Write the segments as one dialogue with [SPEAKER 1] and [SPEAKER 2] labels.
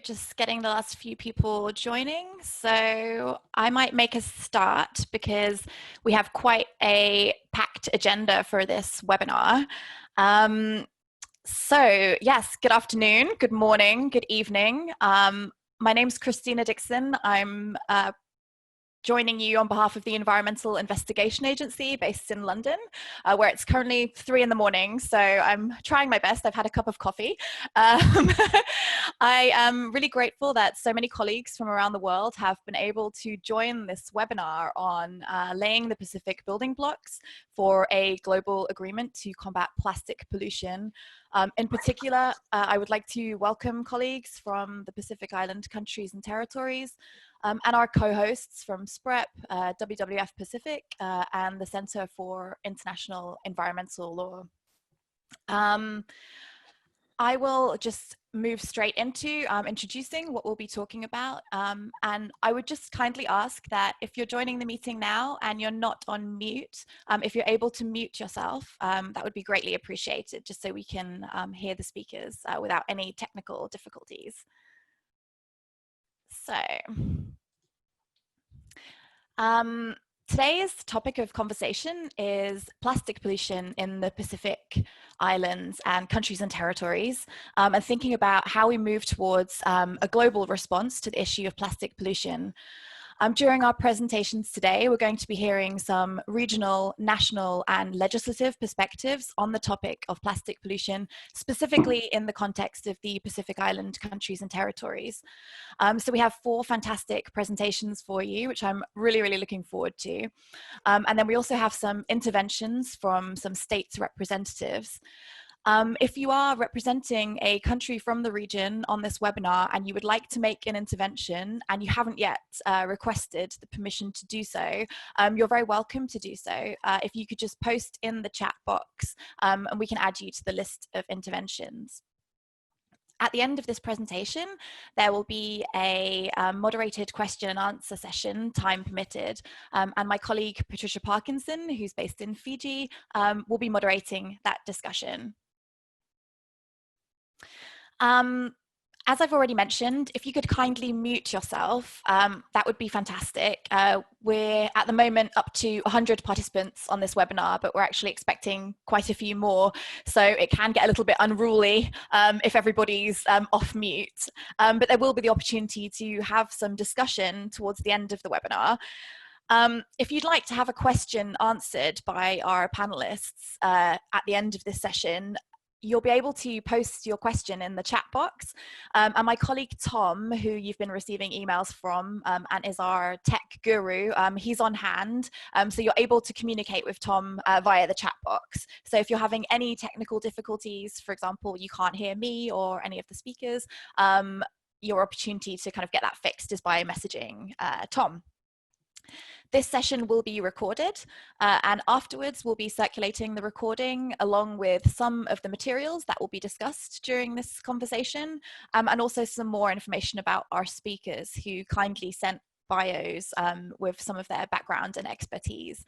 [SPEAKER 1] Just getting the last few people joining. So I might make a start because we have quite a packed agenda for this webinar. So yes, good afternoon, good morning, good evening. My name's Christina Dixon. I'm joining you on behalf of the Environmental Investigation Agency based in London, where it's currently 3 in the morning, so I'm trying my best. I've had a cup of coffee. I am really grateful that so many colleagues from around the world have been able to join this webinar on laying the Pacific building blocks for a global agreement to combat plastic pollution. In particular, I would like to welcome colleagues from the Pacific Island countries and territories, and our co-hosts from SPREP, WWF Pacific, and the Center for International Environmental Law. I will just move straight into introducing what we'll be talking about. And I would just kindly ask that if you're joining the meeting now and you're not on mute, if you're able to mute yourself, that would be greatly appreciated, just so we can hear the speakers without any technical difficulties. So, today's topic of conversation is plastic pollution in the Pacific Islands and countries and territories, and thinking about how we move towards a global response to the issue of plastic pollution. During our presentations today, we're going to be hearing some regional, national, and legislative perspectives on the topic of plastic pollution, specifically in the context of the Pacific Island countries and territories. So we have 4 fantastic presentations for you, which I'm really looking forward to. And then we also have some interventions from some states' representatives. If you are representing a country from the region on this webinar and you would like to make an intervention and you haven't yet requested the permission to do so, you're very welcome to do so. If you could just post in the chat box and we can add you to the list of interventions. At the end of this presentation, there will be a moderated question and answer session, time permitted, and my colleague Patricia Parkinson, who's based in Fiji, will be moderating that discussion. As I've already mentioned, if you could kindly mute yourself, that would be fantastic. We're at the moment up to 100 participants on this webinar, but we're actually expecting quite a few more. So it can get a little bit unruly if everybody's off mute. But there will be the opportunity to have some discussion towards the end of the webinar. If you'd like to have a question answered by our panelists at the end of this session, you'll be able to post your question in the chat box. And my colleague Tom, who you've been receiving emails from and is our tech guru, he's on hand. So you're able to communicate with Tom via the chat box. So if you're having any technical difficulties, for example, you can't hear me or any of the speakers, your opportunity to kind of get that fixed is by messaging Tom. This session will be recorded and afterwards we'll be circulating the recording along with some of the materials that will be discussed during this conversation and also some more information about our speakers who kindly sent bios with some of their background and expertise.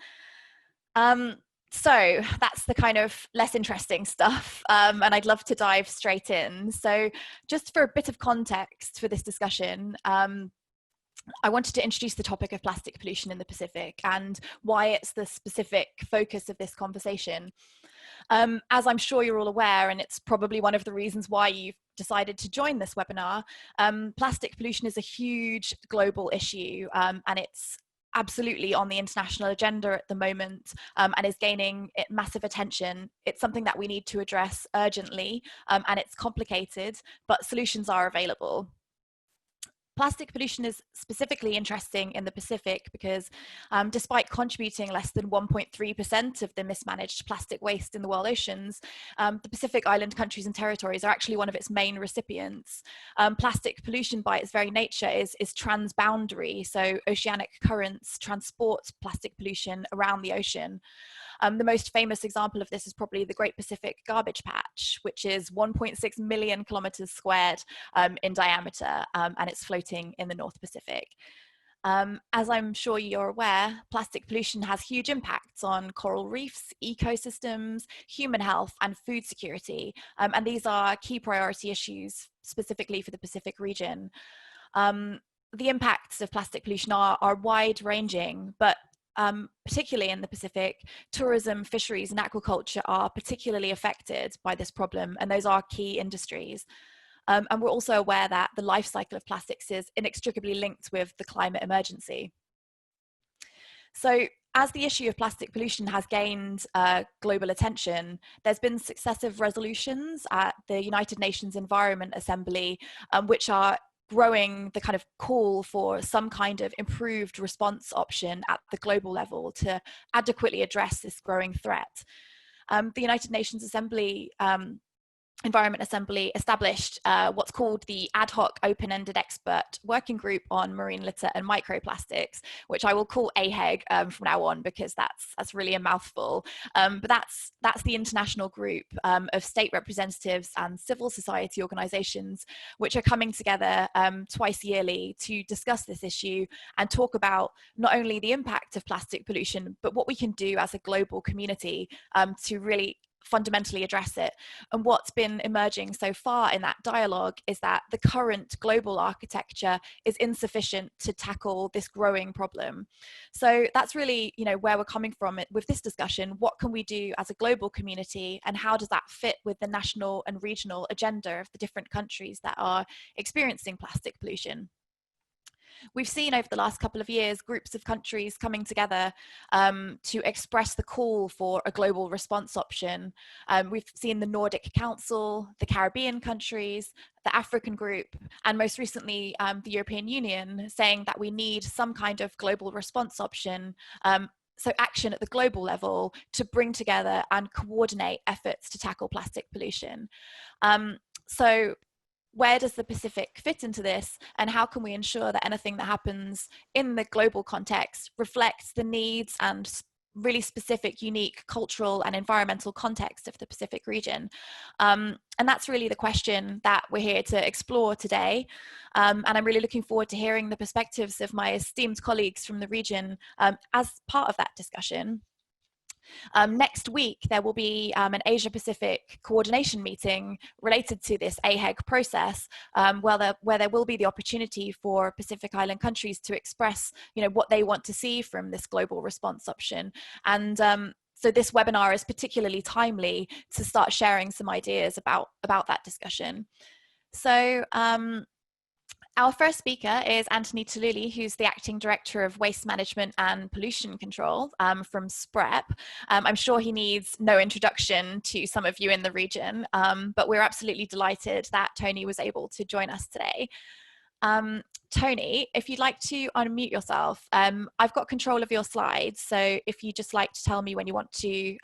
[SPEAKER 1] So that's the kind of less interesting stuff and I'd love to dive straight in. So just for a bit of context for this discussion, I wanted to introduce the topic of plastic pollution in the Pacific and why it's the specific focus of this conversation. As I'm sure you're all aware, and it's probably one of the reasons why you've decided to join this webinar, plastic pollution is a huge global issue and it's absolutely on the international agenda at the moment and is gaining massive attention. It's something that we need to address urgently and it's complicated, but solutions are available. Plastic pollution is specifically interesting in the Pacific because despite contributing less than 1.3% of the mismanaged plastic waste in the world oceans, the Pacific Island countries and territories are actually one of its main recipients. Plastic pollution by its very nature is transboundary, so oceanic currents transport plastic pollution around the ocean. The most famous example of this is probably the Great Pacific Garbage Patch, which is 1.6 million kilometers squared in diameter, and it's floating in the North Pacific. As I'm sure you're aware, plastic pollution has huge impacts on coral reefs, ecosystems, human health, and food security. And these are key priority issues specifically for the Pacific region. The impacts of plastic pollution are wide-ranging, but particularly in the Pacific, tourism, fisheries, and aquaculture are particularly affected by this problem, and those are key industries. And we're also aware that the life cycle of plastics is inextricably linked with the climate emergency. So as the issue of plastic pollution has gained global attention, there's been successive resolutions at the United Nations Environment Assembly, which are growing the kind of call for some kind of improved response option at the global level to adequately address this growing threat. The United Nations Environment Assembly established what's called the Ad-hoc Open-Ended Expert Working Group on Marine Litter and Microplastics, which I will call AHEG from now on because that's really a mouthful. But that's the international group of state representatives and civil society organisations which are coming together twice yearly to discuss this issue and talk about not only the impact of plastic pollution, but what we can do as a global community to really fundamentally address it. And what's been emerging so far in that dialogue is that the current global architecture is insufficient to tackle this growing problem. So that's really, where we're coming from with this discussion. What can we do as a global community, and how does that fit with the national and regional agenda of the different countries that are experiencing plastic pollution? We've seen over the last couple of years groups of countries coming together to express the call for a global response option. We've seen the Nordic Council, the Caribbean countries, the African group, and most recently the European Union saying that we need some kind of global response option, so action at the global level to bring together and coordinate efforts to tackle plastic pollution. So where does the Pacific fit into this, and how can we ensure that anything that happens in the global context reflects the needs and really specific, unique cultural and environmental context of the Pacific region? And that's really the question that we're here to explore today. And I'm really looking forward to hearing the perspectives of my esteemed colleagues from the region as part of that discussion. Next week, there will be an Asia-Pacific coordination meeting related to this AHEG process, where there will be the opportunity for Pacific Island countries to express, what they want to see from this global response option. And so this webinar is particularly timely to start sharing some ideas about that discussion. So our first speaker is Anthony Taluli, who's the Acting Director of Waste Management and Pollution Control from SPREP. I'm sure he needs no introduction to some of you in the region, but we're absolutely delighted that Tony was able to join us today. Tony, if you'd like to unmute yourself, I've got control of your slides, so if you'd just like to tell me when you want to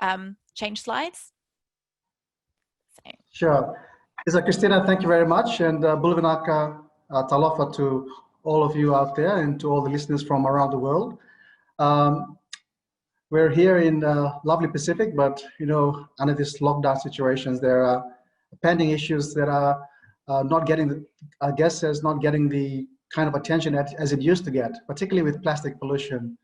[SPEAKER 1] change slides. So.
[SPEAKER 2] Sure. Christina, thank you very much, and Bulvinaka Talofa to all of you out there and to all the listeners from around the world. We're here in lovely Pacific, but under these lockdown situations, there are pending issues that are not getting, I guess, not getting the kind of attention as it used to get, particularly with plastic pollution.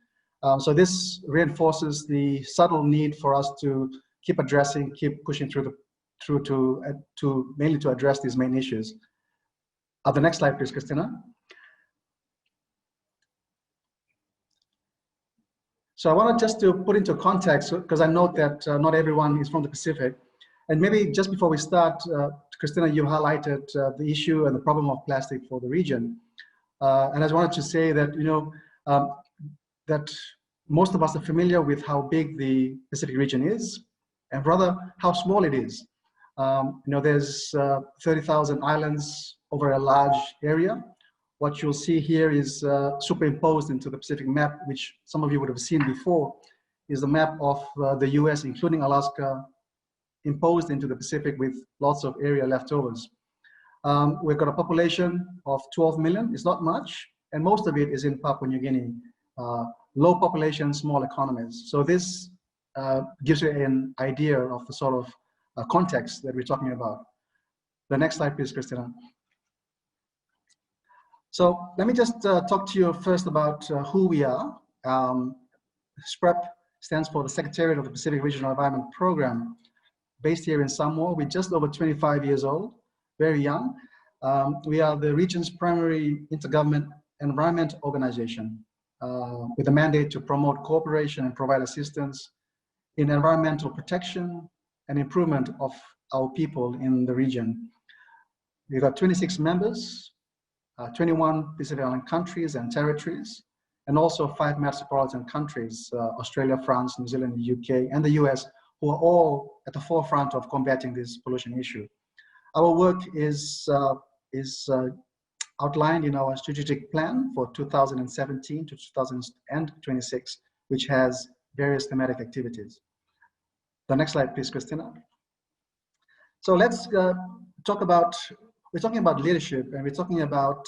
[SPEAKER 2] So this reinforces the subtle need for us to keep pushing through mainly to address these main issues. The next slide, please, Christina. So I wanted just to put into context, because I note that not everyone is from the Pacific. And maybe just before we start, Christina, you highlighted the issue and the problem of plastic for the region. And I just wanted to say that, that most of us are familiar with how big the Pacific region is, and rather how small it is. There's 30,000 islands over a large area. What you'll see here is superimposed into the Pacific map, which some of you would have seen before, is the map of the US, including Alaska, imposed into the Pacific with lots of area leftovers. We've got a population of 12 million. It's not much, and most of it is in Papua New Guinea. Low population, small economies. So this gives you an idea of the sort of context that we're talking about. The next slide, please, Christina. So let me just talk to you first about who we are. SPREP stands for the Secretariat of the Pacific Regional Environment Program, based here in Samoa. We're just over 25 years old, very young. We are the region's primary intergovernment environment organization with a mandate to promote cooperation and provide assistance in environmental protection and improvement of our people in the region. We've got 26 members, 21 Pacific Island countries and territories, and also 5 metropolitan countries, Australia, France, New Zealand, the UK, and the US, who are all at the forefront of combating this pollution issue. Our work is outlined in our strategic plan for 2017 to 2026, which has various thematic activities. The next slide, please, Christina. So let's talk about, we're talking about leadership, and we're talking about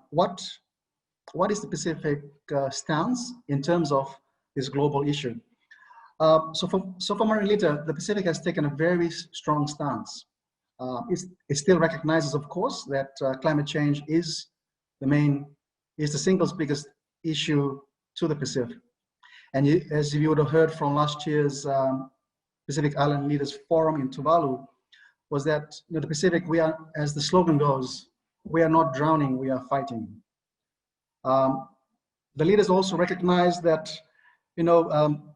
[SPEAKER 2] what is the Pacific stance in terms of this global issue. So for Marine Litter, the Pacific has taken a very strong stance. It still recognizes, of course, that climate change is the single biggest issue to the Pacific. And as you would have heard from last year's Pacific Island Leaders Forum in Tuvalu, was that the Pacific, we are, as the slogan goes, we are not drowning, we are fighting. The leaders also recognize that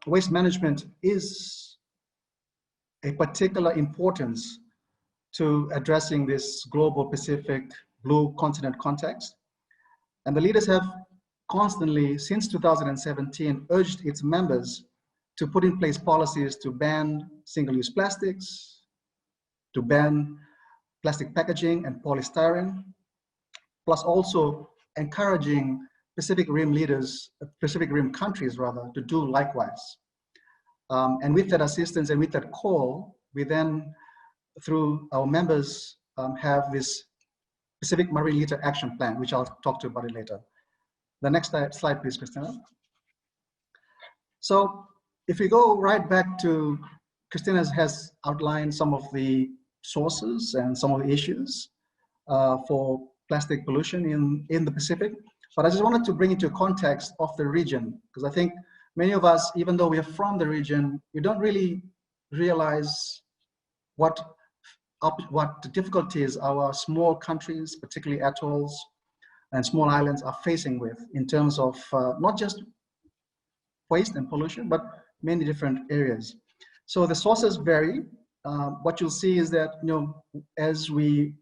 [SPEAKER 2] waste management is a particular importance to addressing this global Pacific blue continent context. And the leaders have constantly, since 2017, urged its members to put in place policies to ban single-use plastics, to ban plastic packaging and polystyrene, plus also encouraging Pacific Rim leaders, Pacific Rim countries rather, to do likewise. And with that assistance and with that call, we then, through our members, have this Pacific Marine Litter Action Plan, which I'll talk to you about it later. The next slide, please, Christina. So if we go right back to, Christina has outlined some of the sources and some of the issues for plastic pollution in the Pacific. But I just wanted to bring it to context of the region, because I think many of us, even though we are from the region, we don't really realize what the difficulties our small countries, particularly atolls and small islands, are facing with in terms of not just waste and pollution, but many different areas. So the sources vary. What you'll see is that, as we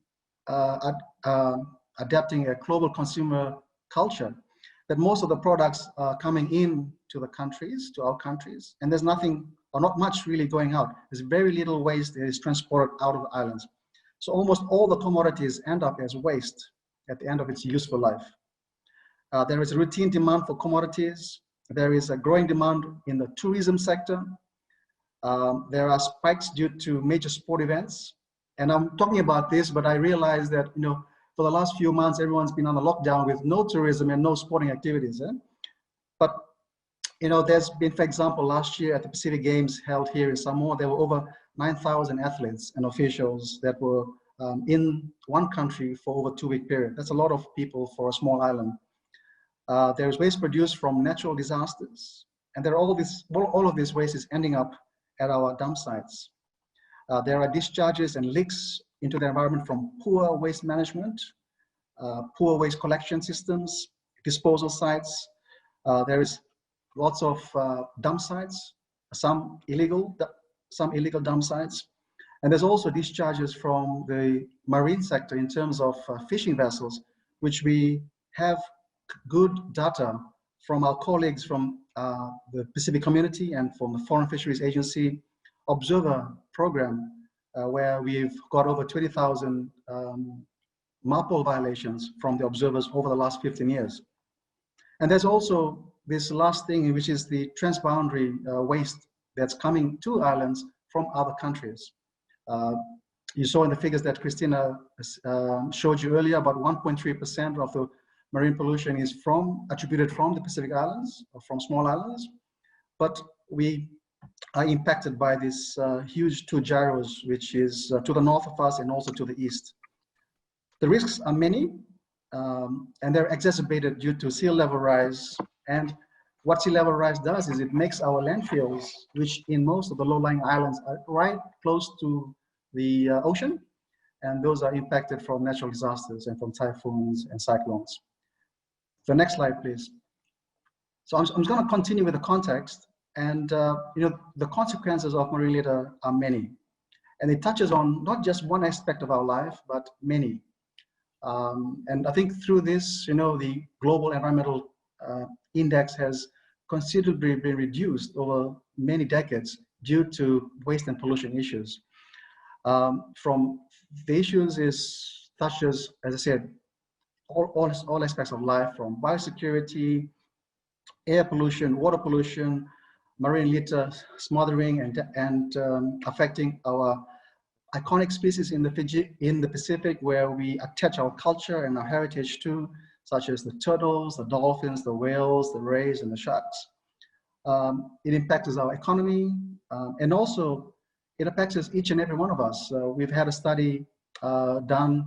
[SPEAKER 2] adapting a global consumer culture, that most of the products are coming in to the countries, to our countries, and there's nothing or not much really going out. There's very little waste that is transported out of the islands. So almost all the commodities end up as waste at the end of its useful life. There is a routine demand for commodities. There is a growing demand in the tourism sector. There are spikes due to major sport events. And I'm talking about this, but I realize that, for the last few months, everyone's been on a lockdown with no tourism and no sporting activities. But, there's been, for example, last year at the Pacific Games held here in Samoa, there were over 9,000 athletes and officials that were in one country for over a 2-week period. That's a lot of people for a small island. There's waste produced from natural disasters, and all of this waste is ending up at our dump sites. There are discharges and leaks into the environment from poor waste management, poor waste collection systems, disposal sites. There is lots of dump sites, some illegal dump sites. And there's also discharges from the marine sector in terms of fishing vessels, which we have good data from our colleagues from the Pacific Community and from the Foreign Fisheries Agency Observer Program, where we've got over 20,000 MARPOL violations from the observers over the last 15 years. And there's also this last thing, which is the transboundary waste that's coming to islands from other countries. You saw in the figures that Christina showed you earlier, about 1.3% of the marine pollution is attributed from the Pacific Islands, or from small islands. But we are impacted by this huge 2 gyros, which is to the north of us and also to the east. The risks are many. and they're exacerbated due to sea level rise. And what sea level rise does is it makes our landfills, which in most of the low-lying islands are right close to the ocean, and those are impacted from natural disasters and from typhoons and cyclones. The next slide, please. So I'm going to continue with the context, and the consequences of marine litter are many, and it touches on not just one aspect of our life, but many. And I think through this, the global environmental index has considerably been reduced over many decades due to waste and pollution issues. From the issues is such as I said, all aspects of life, from biosecurity, air pollution, water pollution, marine litter, smothering, and affecting our iconic species in the Pacific, where we attach our culture and our heritage to, such as the turtles, the dolphins, the whales, the rays, and the sharks. It impacts our economy, and also it affects each and every one of us. We've had a study done,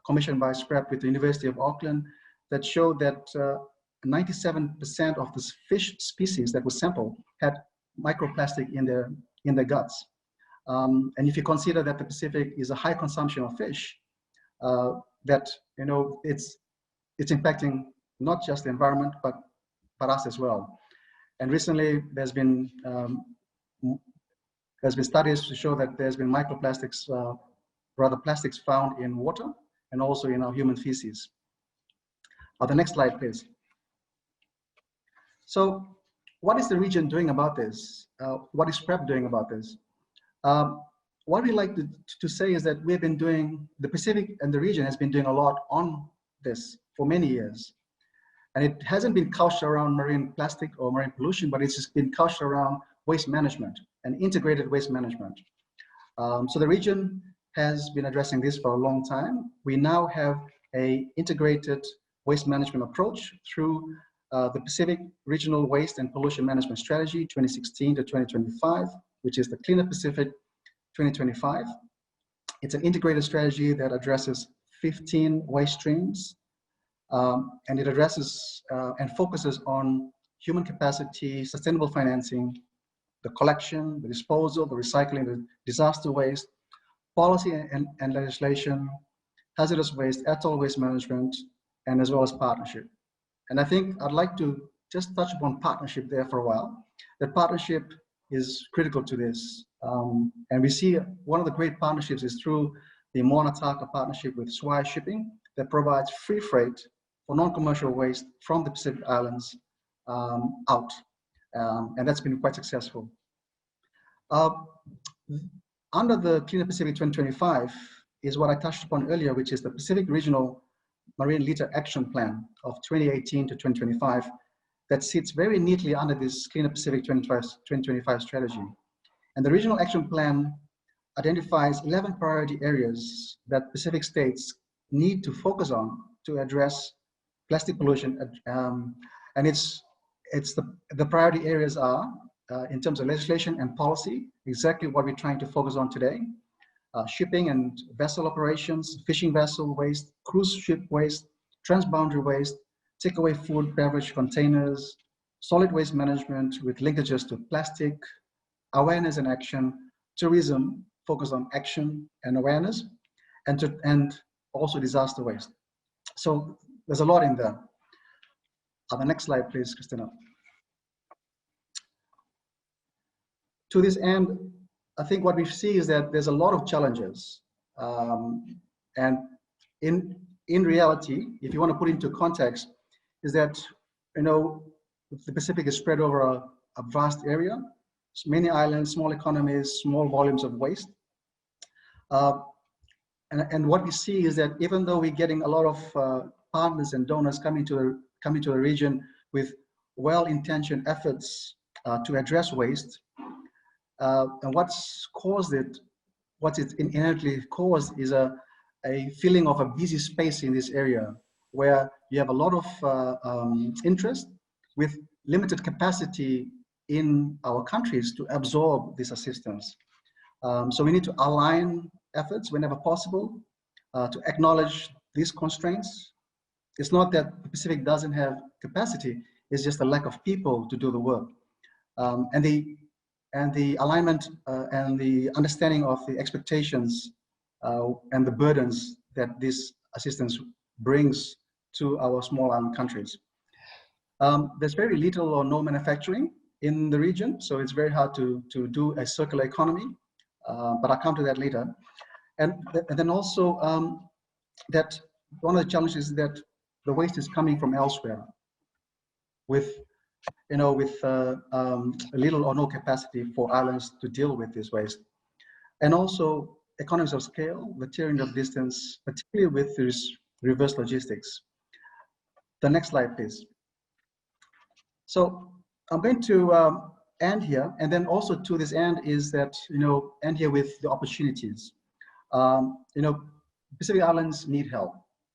[SPEAKER 2] commissioned by SPREP with the University of Auckland, that showed that 97% of the fish species that were sampled had microplastic in their guts. And if you consider that the Pacific is a high consumption of fish, that it's impacting not just the environment but us as well. And recently, there's been studies to show that there's been microplastics, rather plastics found in water and also in our human feces. The next slide, please. So, what is the region doing about this? What is SPREP doing about this? What we like to say is that we've been doing, the Pacific and the region has been doing a lot on this for many years. And it hasn't been couched around marine plastic or marine pollution, but it's just been couched around waste management and integrated waste management. So the region has been addressing this for a long time. We now have an integrated waste management approach through the Pacific Regional Waste and Pollution Management Strategy 2016 to 2025, which is the Cleaner Pacific 2025. It's an integrated strategy that addresses 15 waste streams, and it addresses and focuses on human capacity, sustainable financing, the collection, the disposal, the recycling, the disaster waste, policy and legislation, hazardous waste, atoll waste management, and as well as partnership. And I think I'd like to just touch upon partnership there for a while. That partnership is critical to this. And we see one of the great partnerships is through the Moanataka partnership with Swire Shipping that provides free freight for non-commercial waste from the Pacific Islands out. And that's been quite successful. Under the Cleaner Pacific 2025 is what I touched upon earlier, which is the Pacific Regional Marine Litter Action Plan of 2018 to 2025 that sits very neatly under this Cleaner Pacific 2025 strategy. And the Regional Action Plan identifies 11 priority areas that Pacific states need to focus on to address plastic pollution. And the priority areas are, in terms of legislation and policy, exactly what we're trying to focus on today. Shipping and vessel operations, fishing vessel waste, cruise ship waste, transboundary waste, takeaway food, beverage containers, solid waste management with linkages to plastic, awareness and action, tourism, focus on action and awareness, and also disaster waste. So there's a lot in there. The next slide, please, Christina. To this end, I think what we see is that there's a lot of challenges. And in reality, if you want to put into context, is that, the Pacific is spread over a vast area, many islands, small economies, small volumes of waste. And what we see is that even though we're getting a lot of partners and donors coming to the region with well-intentioned efforts to address waste, and what's inherently caused is a feeling of a busy space in this area where you have a lot of interest with limited capacity in our countries to absorb this assistance. So we need to align efforts whenever possible to acknowledge these constraints it's not that the Pacific doesn't have capacity, it's just a lack of people to do the work. And the alignment and the understanding of the expectations and the burdens that this assistance brings to our small island countries. There's very little or no manufacturing in the region, so it's very hard to do a circular economy, but I'll come to that later. And then also that one of the challenges is that the waste is coming from elsewhere with little or no capacity for islands to deal with this waste. And also economies of scale, the tiering of distance, particularly with this reverse logistics. The next slide, please. So I'm going to end here, and then also to this end is that, end here with the opportunities. Pacific Islands need help.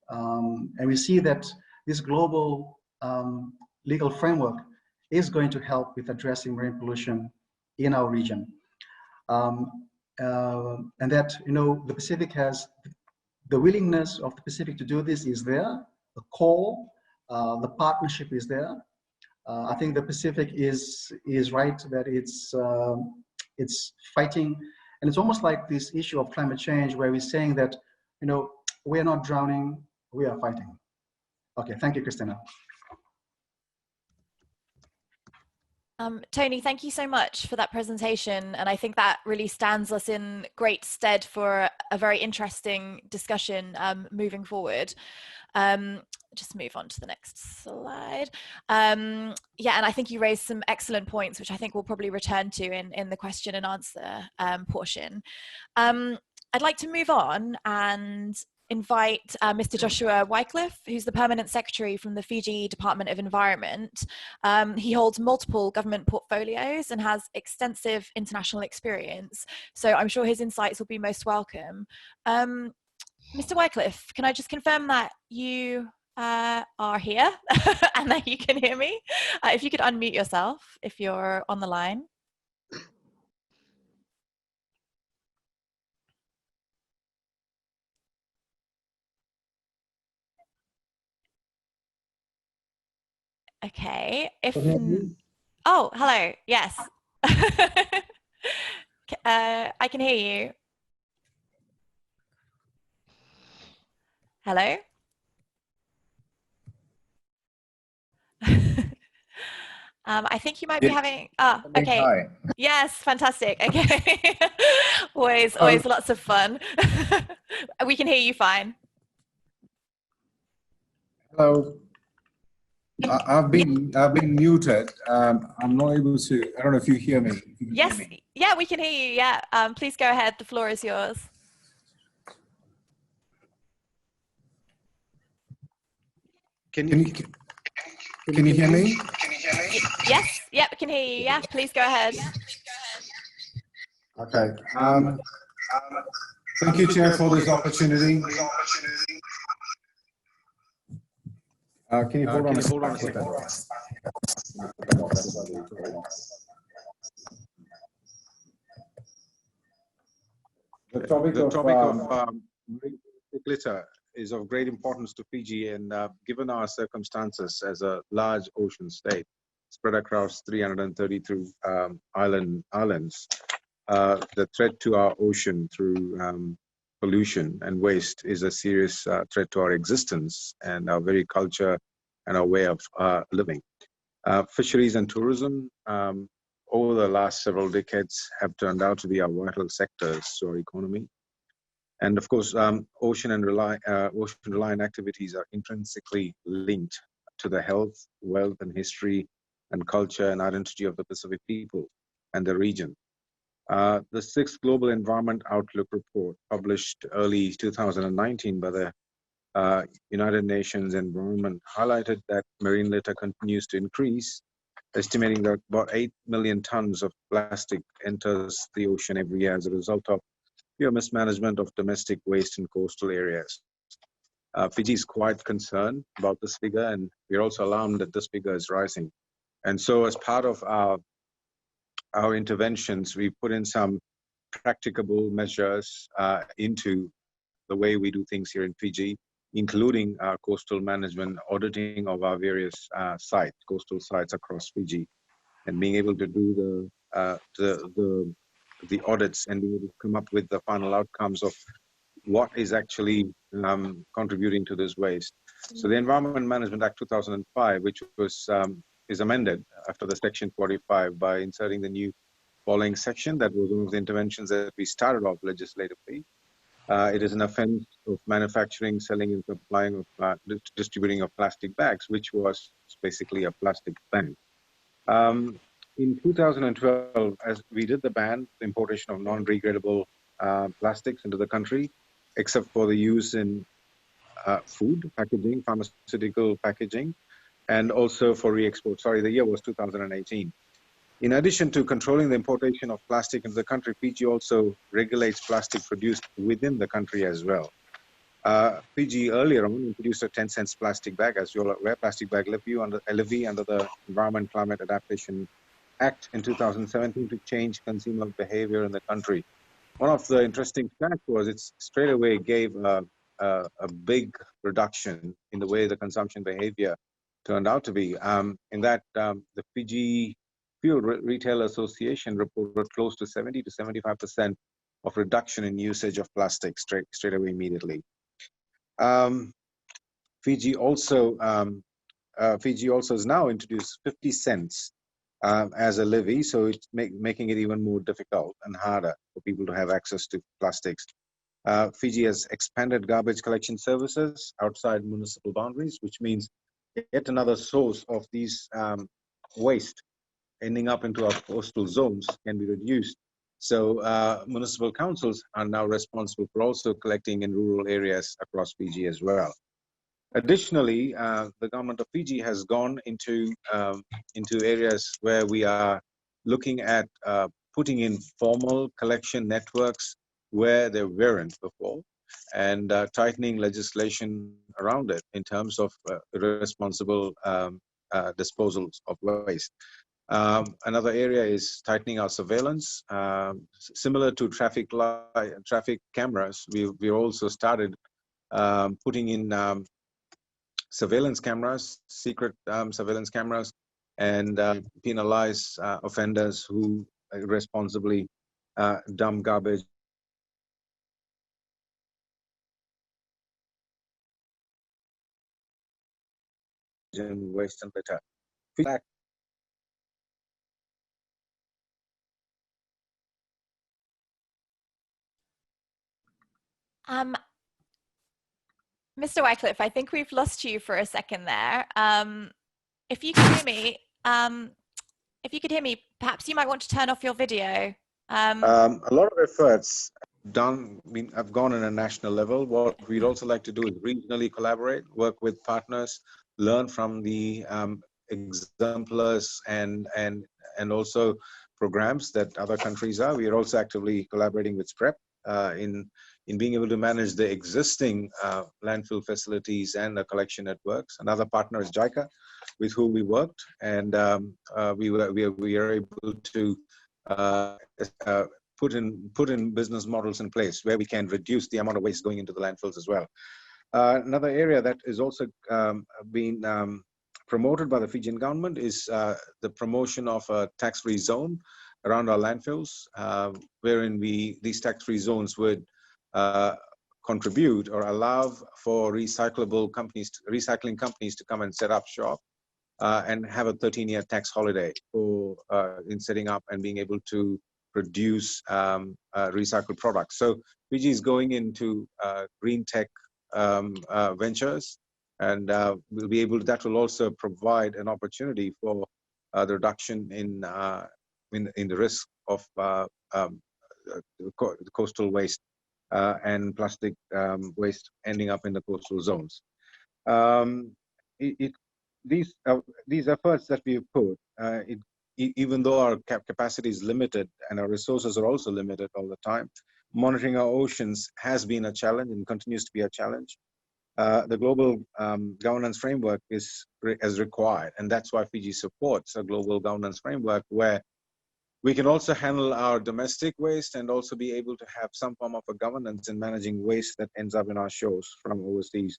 [SPEAKER 2] And we see that this global legal framework is going to help with addressing marine pollution in our region. And that, the Pacific has, the willingness of the Pacific to do this is there, the call, the partnership is there. I think the Pacific is right that it's fighting, and it's almost like this issue of climate change where we're saying that, we are not drowning, we are fighting. Okay, thank you, Christina.
[SPEAKER 1] Tony, thank you so much for that presentation. And I think that really stands us in great stead for a very interesting discussion moving forward. Just move on to the next slide. Yeah, and I think you raised some excellent points, which I think we'll probably return to in the question and answer portion. I'd like to move on and invite Mr. Joshua Wycliffe, who's the Permanent Secretary from the Fiji Department of Environment. He holds multiple government portfolios and has extensive international experience, so I'm sure his insights will be most welcome. Mr. Wycliffe, can I just confirm that you are here and that you can hear me? If you could unmute yourself if you're on the line. Okay, oh, hello, yes. I can hear you. Hello? I think you might be having, okay.
[SPEAKER 3] Hi.
[SPEAKER 1] Yes, fantastic, okay. always lots of fun. We can hear you fine.
[SPEAKER 3] Hello. I've been muted. I'm not able to. I don't know if you hear me.
[SPEAKER 1] Yes. Hear me. Yeah, we can hear you. Yeah. Please go ahead. The floor is yours.
[SPEAKER 3] Can you hear me?
[SPEAKER 1] Yes. Yeah, we can hear you. Yeah. Please go ahead.
[SPEAKER 3] Okay. Thank you, Chair, for this opportunity. Can you hold on a second? The topic of marine litter is of great importance to Fiji, and given our circumstances as a large ocean state spread across 332 islands, the threat to our ocean through pollution and waste is a serious threat to our existence and our very culture and our way of living. Fisheries and tourism over the last several decades have turned out to be our vital sectors to our economy. And of course, ocean-reliant activities are intrinsically linked to the health, wealth, and history and culture and identity of the Pacific people and the region. The 6th Global Environment Outlook report, published early 2019 by the United Nations Environment, highlighted that marine litter continues to increase, estimating that about 8 million tons of plastic enters the ocean every year as a result of pure mismanagement of domestic waste in coastal areas. Fiji is quite concerned about this figure, and we're also alarmed that this figure is rising. And so as part of our interventions, we put in some practicable measures into the way we do things here in Fiji. including our coastal management, auditing of our various coastal sites across Fiji, and being able to do the audits and being able to come up with the final outcomes of what is actually contributing to this waste. So the Environment Management Act 2005, which was is amended after the Section 45 by inserting the new following section. That was one of the interventions that we started off legislatively. It is an offense of manufacturing, selling, and supplying of distributing of plastic bags, which was basically a plastic ban. In 2012, as we did the ban, the importation of non-degradable plastics into the country, except for the use in food packaging, pharmaceutical packaging, and also for re-export. Sorry, the year was 2018. In addition to controlling the importation of plastic into the country, Fiji also regulates plastic produced within the country as well. Fiji earlier on introduced a 10 cents plastic bag, as you're aware, plastic bag levy under the Environment Climate Adaptation Act in 2017 to change consumer behavior in the country. One of the interesting facts was it straight away gave a big reduction in the way the consumption behavior turned out to be. In that, the Fiji Fuel Retail Association reported close to 70 to 75% of reduction in usage of plastic straight away immediately. Fiji also has now introduced 50 cents as a levy, so it's making it even more difficult and harder for people to have access to plastics. Fiji has expanded garbage collection services outside municipal boundaries, which means yet another source of these waste ending up into our coastal zones can be reduced. So municipal councils are now responsible for also collecting in rural areas across Fiji as well. Additionally, the government of Fiji has gone into areas where we are looking at putting in formal collection networks where there weren't before, and tightening legislation around it in terms of irresponsible disposals of waste. Another area is tightening our surveillance. Similar to traffic cameras, we also started putting in surveillance cameras, secret surveillance cameras, and penalize offenders who irresponsibly dump garbage and waste and litter.
[SPEAKER 1] Mr. Wycliffe, I think we've lost you for a second there. If you can hear me, perhaps you might want to turn off your video.
[SPEAKER 3] A lot of efforts have gone on a national level. What we'd also like to do is regionally collaborate, work with partners, learn from the exemplars and also programs that other countries are. We are also actively collaborating with SPREP in being able to manage the existing landfill facilities and the collection networks. Another partner is JICA, with whom we worked, and we are able to put in business models in place where we can reduce the amount of waste going into the landfills as well. Another area that is also being promoted by the Fijian government is the promotion of a tax-free zone around our landfills, wherein these tax-free zones would contribute or allow for recycling companies to come and set up shop and have a 13-year tax holiday in setting up and being able to produce recycled products. So Fiji is going into green tech ventures, and that will also provide an opportunity for the reduction in the risk of coastal waste and plastic waste ending up in the coastal zones. These efforts that we have put, even though our capacity is limited and our resources are also limited all the time, monitoring our oceans has been a challenge and continues to be a challenge. The global governance framework is as required, and that's why Fiji supports a global governance framework where we can also handle our domestic waste and also be able to have some form of a governance in managing waste that ends up in our shores from overseas.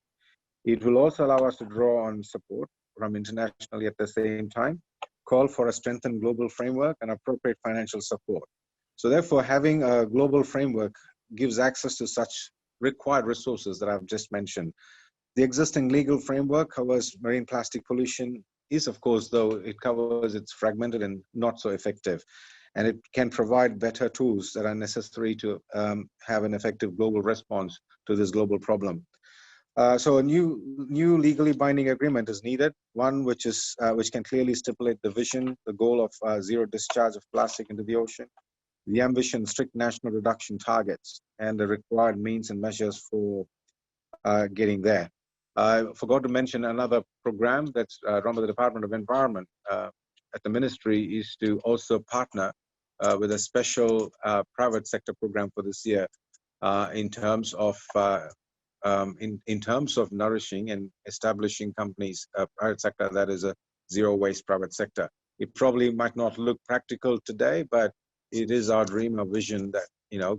[SPEAKER 3] It will also allow us to draw on support from internationally at the same time, call for a strengthened global framework and appropriate financial support. So therefore, having a global framework gives access to such required resources that I've just mentioned. The existing legal framework covers marine plastic pollution is, of course, though it covers, it's fragmented and not so effective. And it can provide better tools that are necessary to have an effective global response to this global problem. So a new legally binding agreement is needed, one which can clearly stipulate the vision, the goal of zero discharge of plastic into the ocean, the ambition, strict national reduction targets, and the required means and measures for getting there. I forgot to mention another program that's run by the Department of Environment at the ministry is to also partner with a special private sector program for this year in terms of nourishing and establishing companies, private sector that is a zero waste private sector. It probably might not look practical today, but it is our dream, our vision that,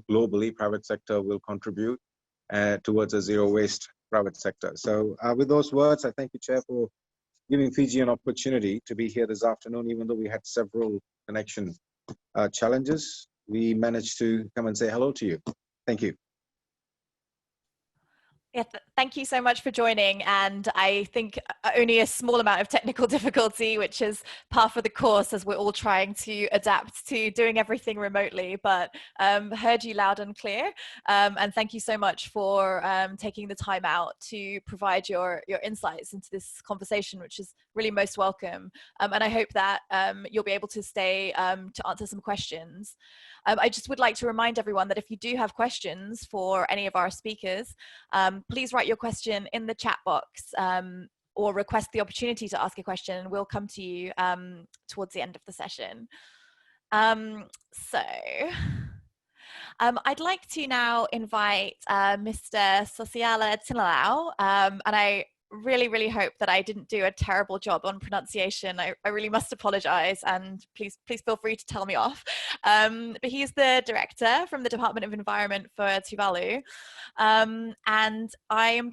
[SPEAKER 3] globally private sector will contribute towards a zero waste private sector. So with those words, I thank you, Chair, for giving Fiji an opportunity to be here this afternoon. Even though we had several connection challenges, we managed to come and say hello to you. Thank you.
[SPEAKER 1] Yeah, thank you so much for joining. And I think only a small amount of technical difficulty, which is par for the course as we're all trying to adapt to doing everything remotely, but heard you loud and clear. And thank you so much for taking the time out to provide your insights into this conversation, which is really most welcome. And I hope that you'll be able to stay to answer some questions. I just would like to remind everyone that if you do have questions for any of our speakers, please write your question in the chat box or request the opportunity to ask a question, and we'll come to you towards the end of the session. I'd like to now invite Mr. Sosiala Tinalau, and I really hope that I didn't do a terrible job on pronunciation. I really must apologize, and please feel free to tell me off. But he's the director from the Department of Environment for Tuvalu. And I've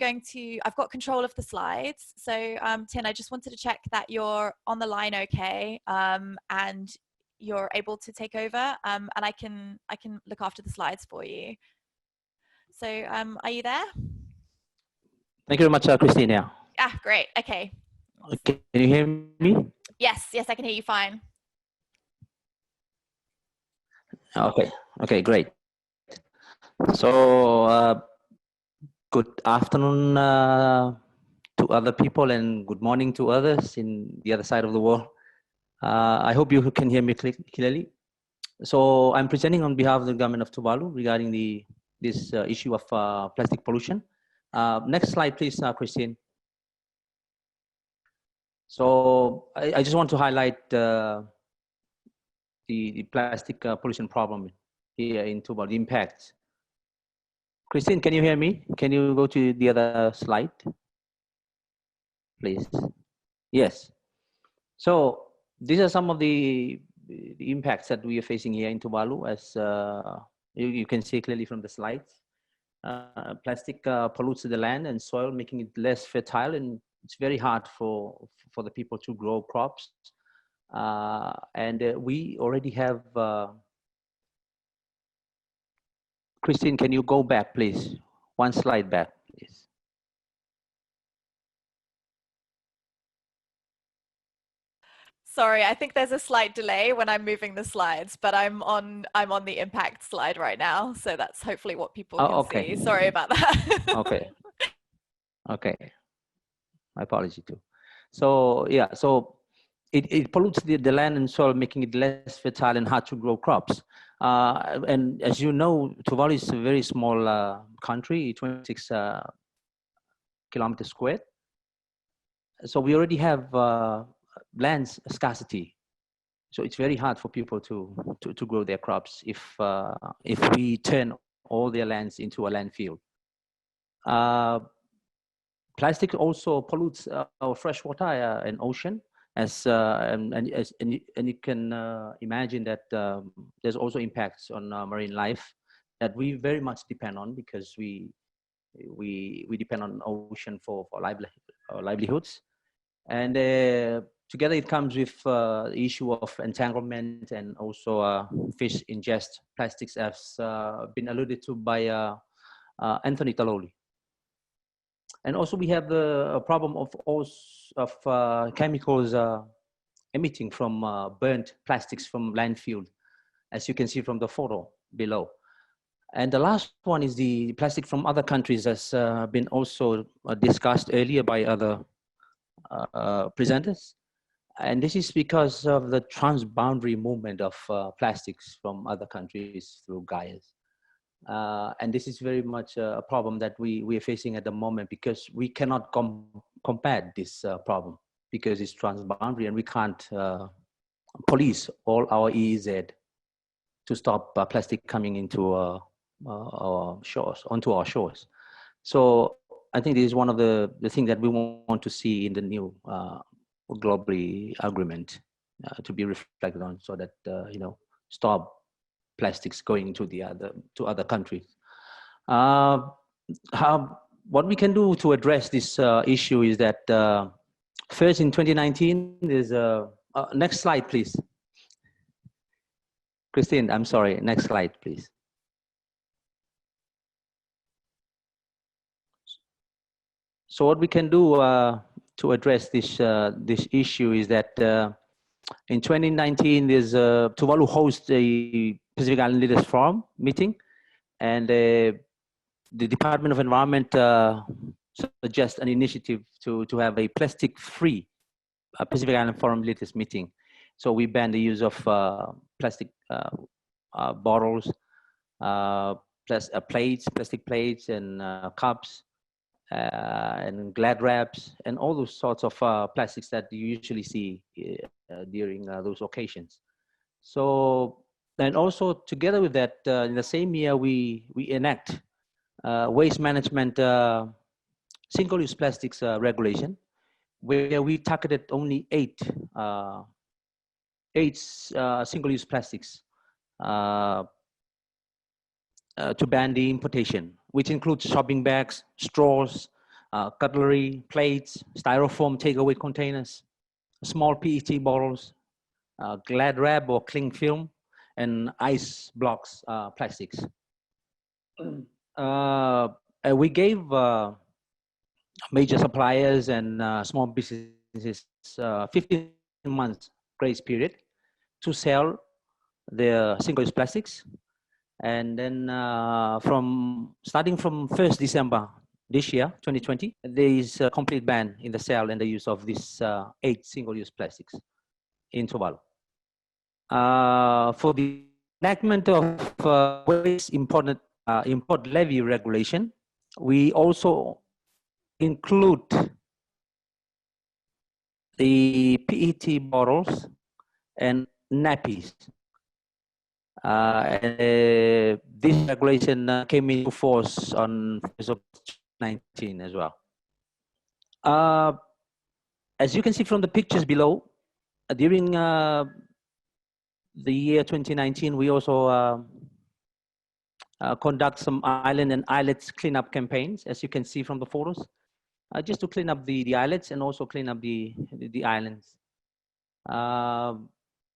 [SPEAKER 1] got control of the slides. So Tin, I just wanted to check that you're on the line okay, and you're able to take over, and I can look after the slides for you. So are you there?
[SPEAKER 4] Thank you very much, Christina.
[SPEAKER 1] Ah, great. Okay.
[SPEAKER 4] Can you hear me?
[SPEAKER 1] Yes, I can hear you fine.
[SPEAKER 4] Okay, great. So good afternoon to other people, and good morning to others in the other side of the world. I hope you can hear me clearly. So I'm presenting on behalf of the government of Tuvalu regarding this issue of plastic pollution. Next slide, please, Christine. So I just want to highlight the plastic pollution problem here in Tuvalu, the impacts. Christine, can you hear me? Can you go to the other slide, please? Yes. So these are some of the impacts that we are facing here in Tuvalu, as you can see clearly from the slides. Plastic pollutes the land and soil, making it less fertile, and it's very hard for the people to grow crops. And we already have, Christine, can you go back, please? One slide back, please.
[SPEAKER 1] Sorry, I think there's a slight delay when I'm moving the slides, but I'm on the impact slide right now, so that's hopefully what people can see. Sorry about that.
[SPEAKER 4] Okay. My apology too. So yeah, so it pollutes the land and soil, making it less fertile and hard to grow crops. And as you know, Tuvalu is a very small country, 26 kilometers squared. So we already have land scarcity. So it's very hard for people to grow their crops if we turn all their lands into a landfill. Plastic also pollutes our fresh water and ocean, and you can imagine that there's also impacts on marine life that we very much depend on, because we we depend on ocean for livelihoods. And together it comes with the issue of entanglement, and also fish ingest plastics, as been alluded to by Anthony Taloli. And also we have the problem of chemicals emitting from burnt plastics from landfill, as you can see from the photo below. And the last one is the plastic from other countries, as been also discussed earlier by other presenters. And this is because of the transboundary movement of plastics from other countries through gyres. And this is very much a problem that we are facing at the moment, because we cannot combat this problem, because it's transboundary, and we can't police all our EEZ to stop plastic coming into our shores, onto our shores. So I think this is one of the things that we want to see in the new globally agreement to be reflected on, so that you know, stop plastics going to other countries. What we can do to address this issue is that first, in 2019, there's next slide, please. Christine, I'm sorry, next slide, please. So what we can do to address this issue is that in 2019, there's Tuvalu hosts a Pacific Island Leaders Forum meeting, and the Department of Environment suggests an initiative to have a plastic-free Pacific Island Forum Leaders meeting. So we ban the use of plastic bottles, plastic plates, and cups, and glad wraps, and all those sorts of plastics that you usually see during those occasions. So, and also together with that, in the same year, we enact waste management single-use plastics regulation, where we targeted only eight single-use plastics to ban the importation, which includes shopping bags, straws, cutlery, plates, styrofoam takeaway containers, small PET bottles, glad wrap or cling film, and ice blocks plastics. We gave major suppliers and small businesses 15 months grace period to sell their single-use plastics. And then starting from 1st December this year, 2020, there is a complete ban in the sale and the use of these 8 single-use plastics in Tuvalu. For the enactment of waste import levy regulation, we also include the PET bottles and nappies. This regulation came into force on 2019 as well. As you can see from the pictures below, during the year 2019, we also conduct some island and islets cleanup campaigns, as you can see from the photos, just to clean up the islets and also clean up the islands.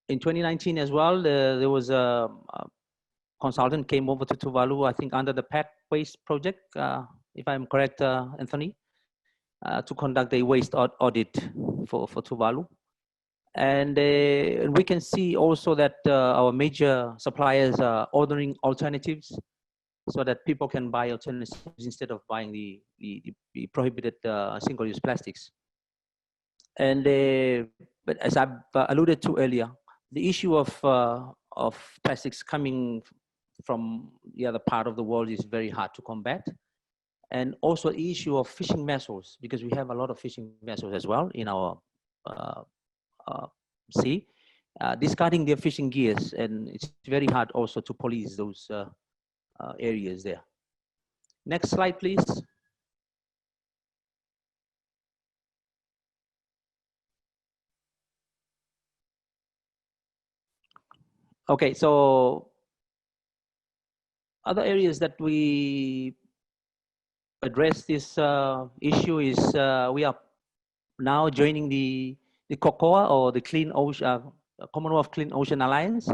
[SPEAKER 4] In 2019 as well, there was a consultant came over to Tuvalu, I think under the PET waste project, if I'm correct, Anthony, to conduct a waste audit for Tuvalu. And we can see also that our major suppliers are ordering alternatives, so that people can buy alternatives instead of buying the prohibited single-use plastics. And but as I've alluded to earlier, the issue of plastics coming from the other part of the world is very hard to combat. And also the issue of fishing vessels, because we have a lot of fishing vessels as well in our sea, discarding their fishing gears, and it's very hard also to police those areas there. Next slide, please. Okay, so other areas that we address this issue is we are now joining the COCOA, or the Clean Ocean Commonwealth Clean Ocean Alliance,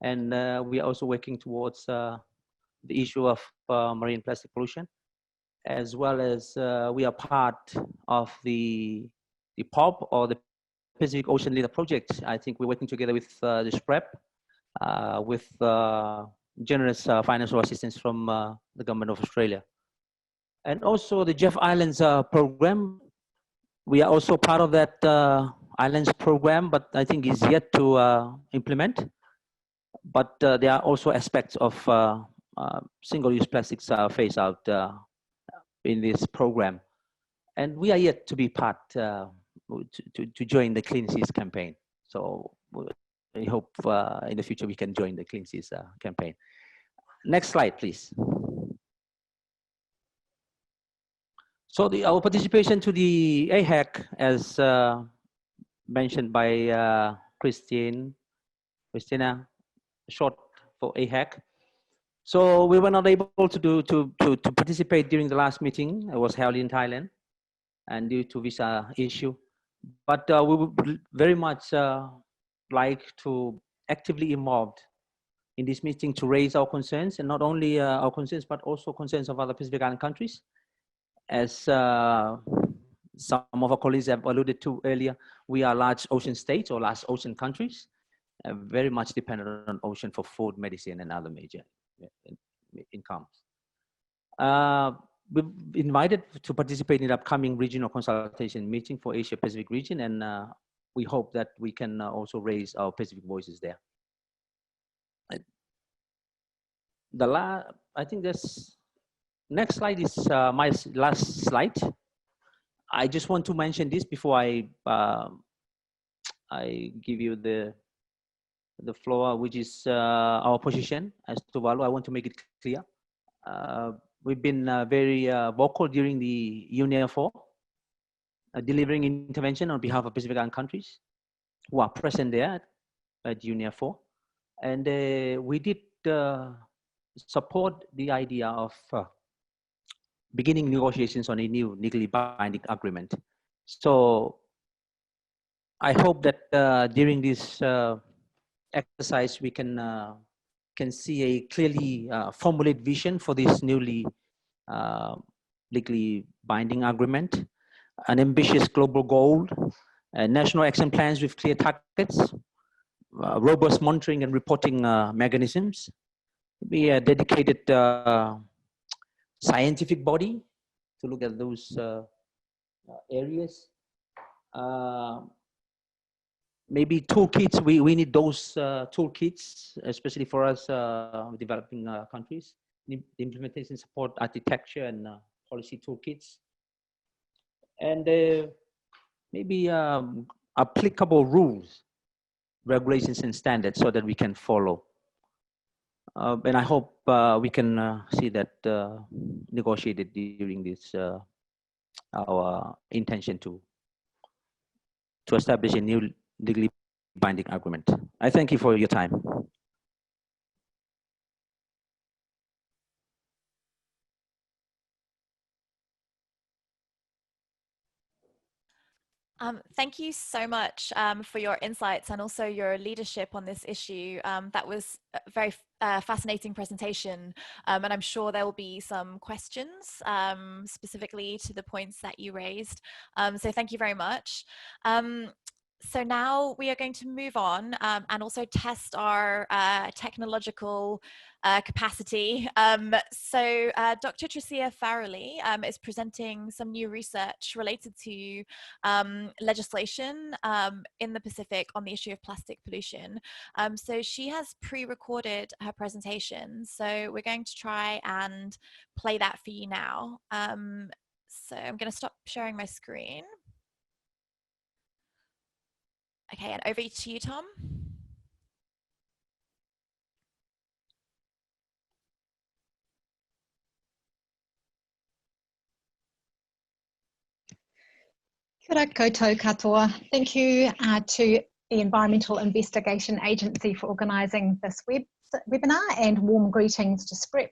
[SPEAKER 4] and we are also working towards the issue of marine plastic pollution, as well as we are part of the POP, or the Pacific Ocean Litter Project. I think we're working together with the SPREP, with generous financial assistance from the government of Australia. And also the Jeff Islands program. We are also part of that Islands program, but I think is yet to implement. But there are also aspects of single-use plastics phase out in this program. And we are yet to be part, to join the Clean Seas campaign. So I hope in the future we can join the Clean Seas campaign. Next slide, please. So our participation to the AHEG, as mentioned by Christina, short for AHEG. So we were not able to participate during the last meeting. It was held in Thailand, and due to visa issue. But we would very much like to actively involved in this meeting to raise our concerns, and not only our concerns, but also concerns of other Pacific Island countries. As some of our colleagues have alluded to earlier, we are large ocean states or large ocean countries, very much dependent on ocean for food, medicine, and other major incomes. We've invited to participate in the upcoming regional consultation meeting for Asia Pacific region, and we hope that we can also raise our Pacific voices there. I think this next slide is my last slide. I just want to mention this before I give you the floor, which is our position as Tuvalu. I want to make it clear. We've been very vocal during the UNEA 4, delivering intervention on behalf of Pacific Island countries who are present there at UNEA 4. And we did support the idea of beginning negotiations on a new legally binding agreement. So I hope that during this exercise we can see a clearly formulated vision for this newly legally binding agreement, an ambitious global goal, national action plans with clear targets, robust monitoring and reporting mechanisms, be a dedicated scientific body to look at those areas. Maybe toolkits, we need those toolkits, especially for us developing countries, the implementation support architecture and policy toolkits. And maybe applicable rules, regulations and standards so that we can follow. And I hope we can see that negotiated during this, our intention to establish a new legally binding agreement. I thank you for your time.
[SPEAKER 1] Thank you so much for your insights and also your leadership on this issue. That was a very fascinating presentation, and I'm sure there will be some questions specifically to the points that you raised. So thank you very much. So now we are going to move on and also test our technological capacity. So Dr. Tricia Farrelly is presenting some new research related to legislation in the Pacific on the issue of plastic pollution. So she has pre-recorded her presentation. So we're going to try and play that for you now. So I'm going to stop sharing my screen. Okay, and over to you, Tom.
[SPEAKER 5] Kia ora koutou katoa. Thank you to the Environmental Investigation Agency for organising this webinar, and warm greetings to SPREP,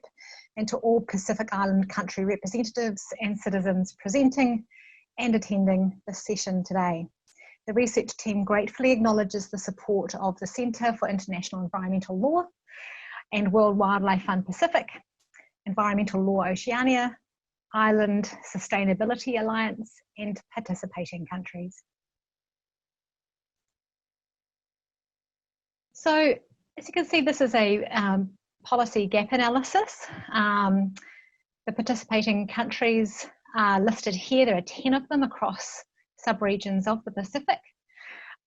[SPEAKER 5] and to all Pacific Island country representatives and citizens presenting and attending this session today. The research team gratefully acknowledges the support of the Centre for International Environmental Law and World Wildlife Fund Pacific, Environmental Law Oceania, Island Sustainability Alliance, and participating countries. So, as you can see, this is a policy gap analysis. The participating countries are listed here. There are 10 of them across sub-regions of the Pacific.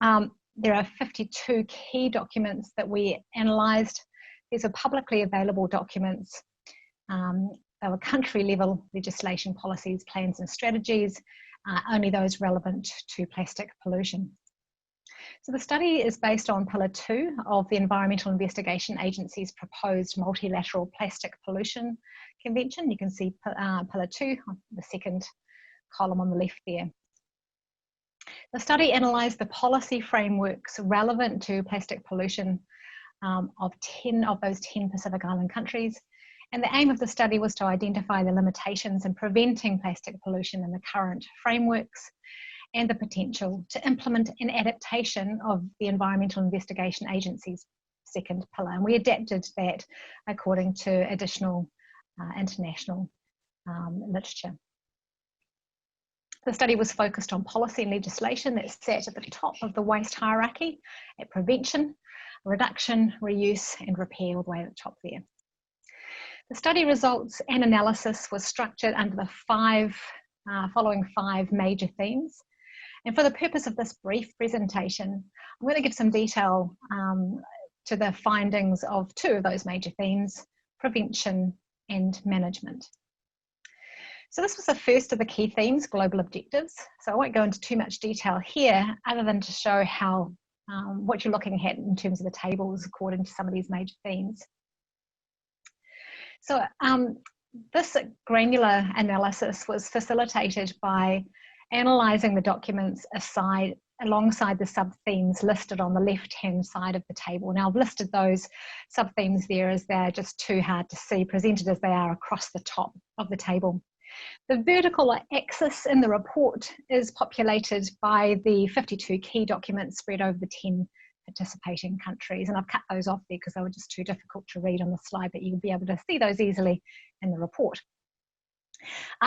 [SPEAKER 5] There are 52 key documents that we analysed. These are publicly available documents. They were country-level legislation, policies, plans and strategies, only those relevant to plastic pollution. So the study is based on Pillar 2 of the Environmental Investigation Agency's proposed multilateral plastic pollution convention. You can see Pillar 2, the second column on the left there. The study analysed the policy frameworks relevant to plastic pollution of 10 of those 10 Pacific Island countries. And the aim of the study was to identify the limitations in preventing plastic pollution in the current frameworks and the potential to implement an adaptation of the Environmental Investigation Agency's second pillar. And we adapted that according to additional international literature. The study was focused on policy and legislation that sat at the top of the waste hierarchy at prevention, reduction, reuse, and repair all the way at the top there. The study results and analysis was structured under the following five major themes. And for the purpose of this brief presentation, I'm going to give some detail to the findings of two of those major themes, prevention and management. So this was the first of the key themes, global objectives. So I won't go into too much detail here other than to show how what you're looking at in terms of the tables according to some of these major themes. So this granular analysis was facilitated by analysing the documents alongside the sub-themes listed on the left-hand side of the table. Now I've listed those sub-themes there as they're just too hard to see, presented as they are across the top of the table. The vertical axis in the report is populated by the 52 key documents spread over the 10 participating countries, and I've cut those off there because they were just too difficult to read on the slide, but you'll be able to see those easily in the report.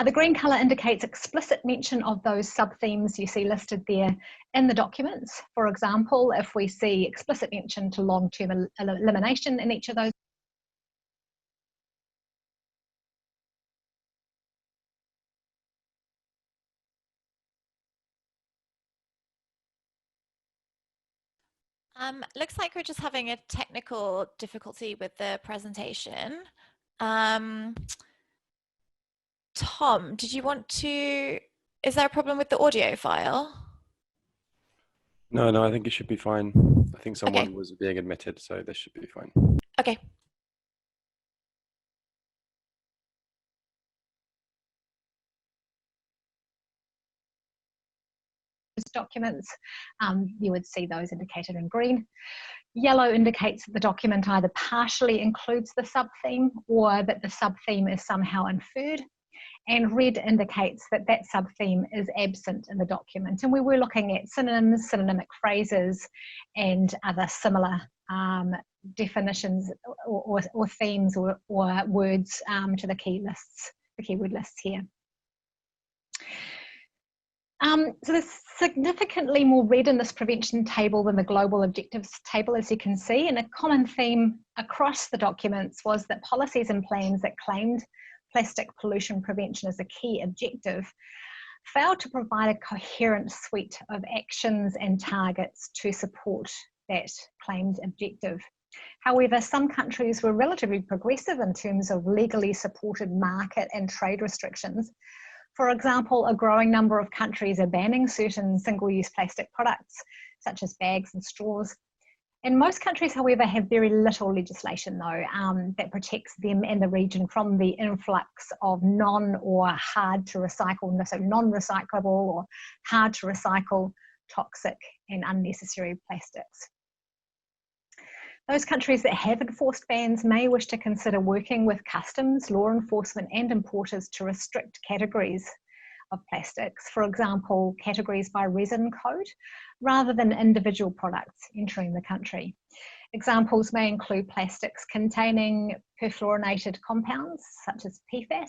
[SPEAKER 5] The green colour indicates explicit mention of those sub-themes you see listed there in the documents. For example, if we see explicit mention to long-term elimination in each of those,
[SPEAKER 1] looks like we're just having a technical difficulty with the presentation. Tom, did you want to, is there a problem with the audio file?
[SPEAKER 6] No, I think it should be fine. I think someone was being admitted, so this should be fine.
[SPEAKER 1] Okay.
[SPEAKER 5] documents, you would see those indicated in green. Yellow indicates that the document either partially includes the sub-theme or that the sub-theme is somehow inferred. And red indicates that that sub-theme is absent in the document. And we were looking at synonyms, synonymic phrases, and other similar definitions or themes or words to the key lists, the keyword lists here. So there's significantly more red in this prevention table than the global objectives table, as you can see. And a common theme across the documents was that policies and plans that claimed plastic pollution prevention as a key objective failed to provide a coherent suite of actions and targets to support that claimed objective. However, some countries were relatively progressive in terms of legally supported market and trade restrictions. For example, a growing number of countries are banning certain single-use plastic products, such as bags and straws. And most countries, however, have very little legislation, though, that protects them and the region from the influx of non or hard to recycle, so non-recyclable or hard to recycle, toxic and unnecessary plastics. Those countries that have enforced bans may wish to consider working with customs, law enforcement and importers to restrict categories of plastics, for example, categories by resin code, rather than individual products entering the country. Examples may include plastics containing perfluorinated compounds such as PFAS,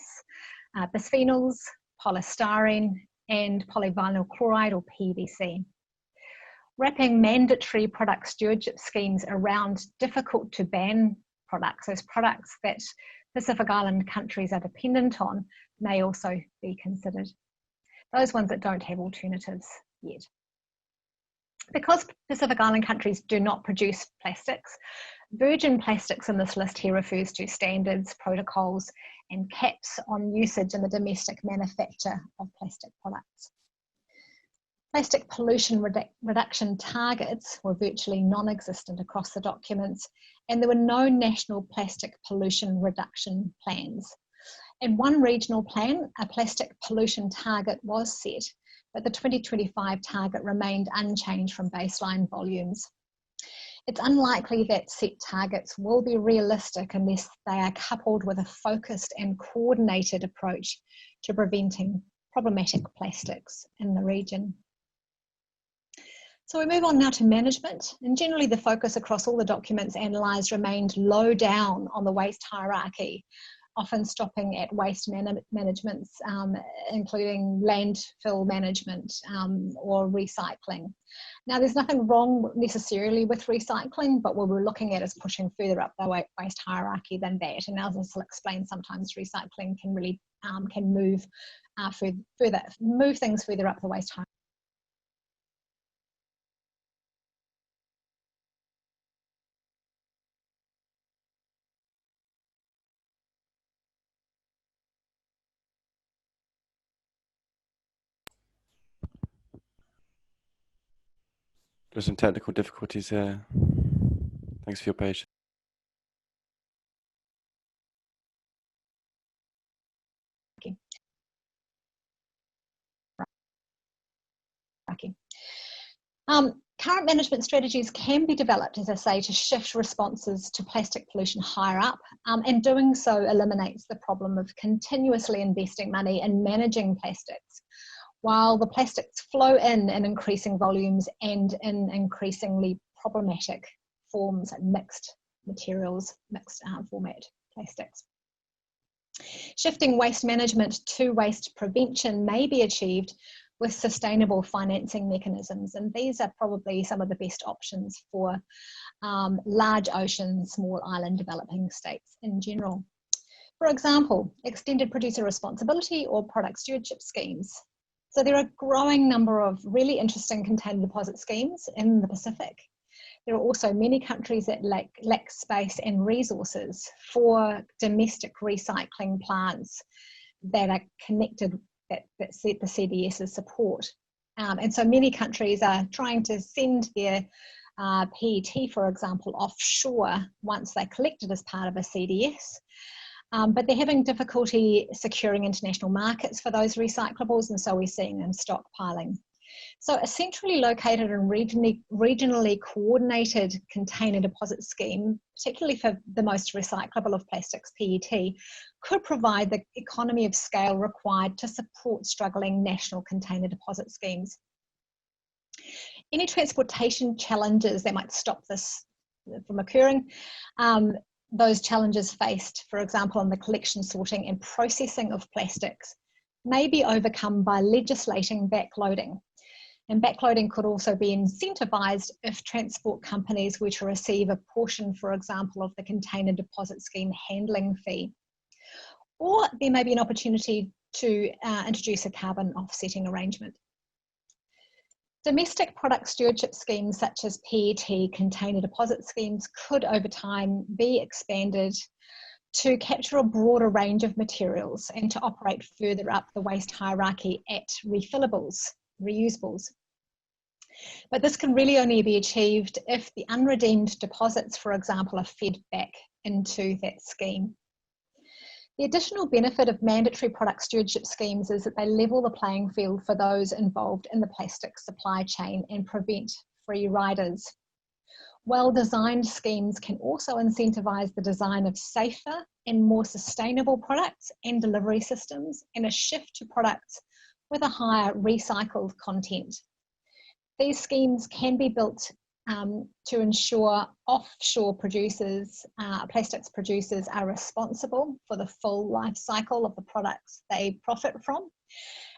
[SPEAKER 5] bisphenols, polystyrene, and polyvinyl chloride or PVC. Wrapping mandatory product stewardship schemes around difficult to ban products, those products that Pacific Island countries are dependent on, may also be considered. Those ones that don't have alternatives yet. Because Pacific Island countries do not produce plastics, virgin plastics in this list here refers to standards, protocols, and caps on usage in the domestic manufacture of plastic products. Plastic pollution reduction targets were virtually non-existent across the documents, and there were no national plastic pollution reduction plans. In one regional plan, a plastic pollution target was set, but the 2025 target remained unchanged from baseline volumes. It's unlikely that set targets will be realistic unless they are coupled with a focused and coordinated approach to preventing problematic plastics in the region. So we move on now to management, and generally the focus across all the documents analysed remained low down on the waste hierarchy, often stopping at waste management, including landfill management or recycling. Now there's nothing wrong necessarily with recycling, but what we're looking at is pushing further up the waste hierarchy than that. And as I'll explain, sometimes recycling can really move things further up the waste hierarchy.
[SPEAKER 6] There's some technical difficulties here. Thanks for your patience.
[SPEAKER 5] Current management strategies can be developed, as I say, to shift responses to plastic pollution higher up, and doing so eliminates the problem of continuously investing money in managing plastics, while the plastics flow in increasing volumes and in increasingly problematic forms, mixed materials, mixed format plastics. Shifting waste management to waste prevention may be achieved with sustainable financing mechanisms, and these are probably some of the best options for large ocean, small island developing states in general. For example, extended producer responsibility or product stewardship schemes. So there are a growing number of really interesting container deposit schemes in the Pacific. There are also many countries that lack space and resources for domestic recycling plants that are connected, that the CDSs support. And so many countries are trying to send their PET, for example, offshore once they're collected as part of a CDS. But they're having difficulty securing international markets for those recyclables, and so we're seeing them stockpiling. So a centrally located and regionally coordinated container deposit scheme, particularly for the most recyclable of plastics, PET, could provide the economy of scale required to support struggling national container deposit schemes. Any transportation challenges that might stop this from occurring, those challenges faced, for example, in the collection, sorting and processing of plastics, may be overcome by legislating backloading. And backloading could also be incentivised if transport companies were to receive a portion, for example, of the container deposit scheme handling fee. Or there may be an opportunity to introduce a carbon offsetting arrangement. Domestic product stewardship schemes such as PET container deposit schemes could over time be expanded to capture a broader range of materials and to operate further up the waste hierarchy at refillables, reusables. But this can really only be achieved if the unredeemed deposits, for example, are fed back into that scheme. The additional benefit of mandatory product stewardship schemes is that they level the playing field for those involved in the plastic supply chain and prevent free riders. Well-designed schemes can also incentivise the design of safer and more sustainable products and delivery systems, and a shift to products with a higher recycled content. These schemes can be built to ensure offshore producers, plastics producers, are responsible for the full life cycle of the products they profit from,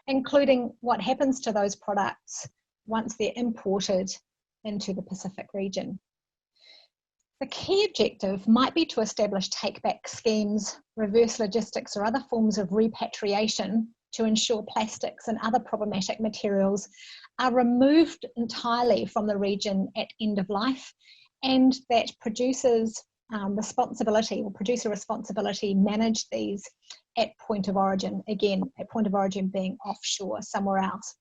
[SPEAKER 5] including what happens to those products once they're imported into the Pacific region. The key objective might be to establish take-back schemes, reverse logistics, or other forms of repatriation to ensure plastics and other problematic materials are removed entirely from the region at end of life, and that producers' responsibility or producer responsibility manage these at point of origin, again, at point of origin being offshore, somewhere else.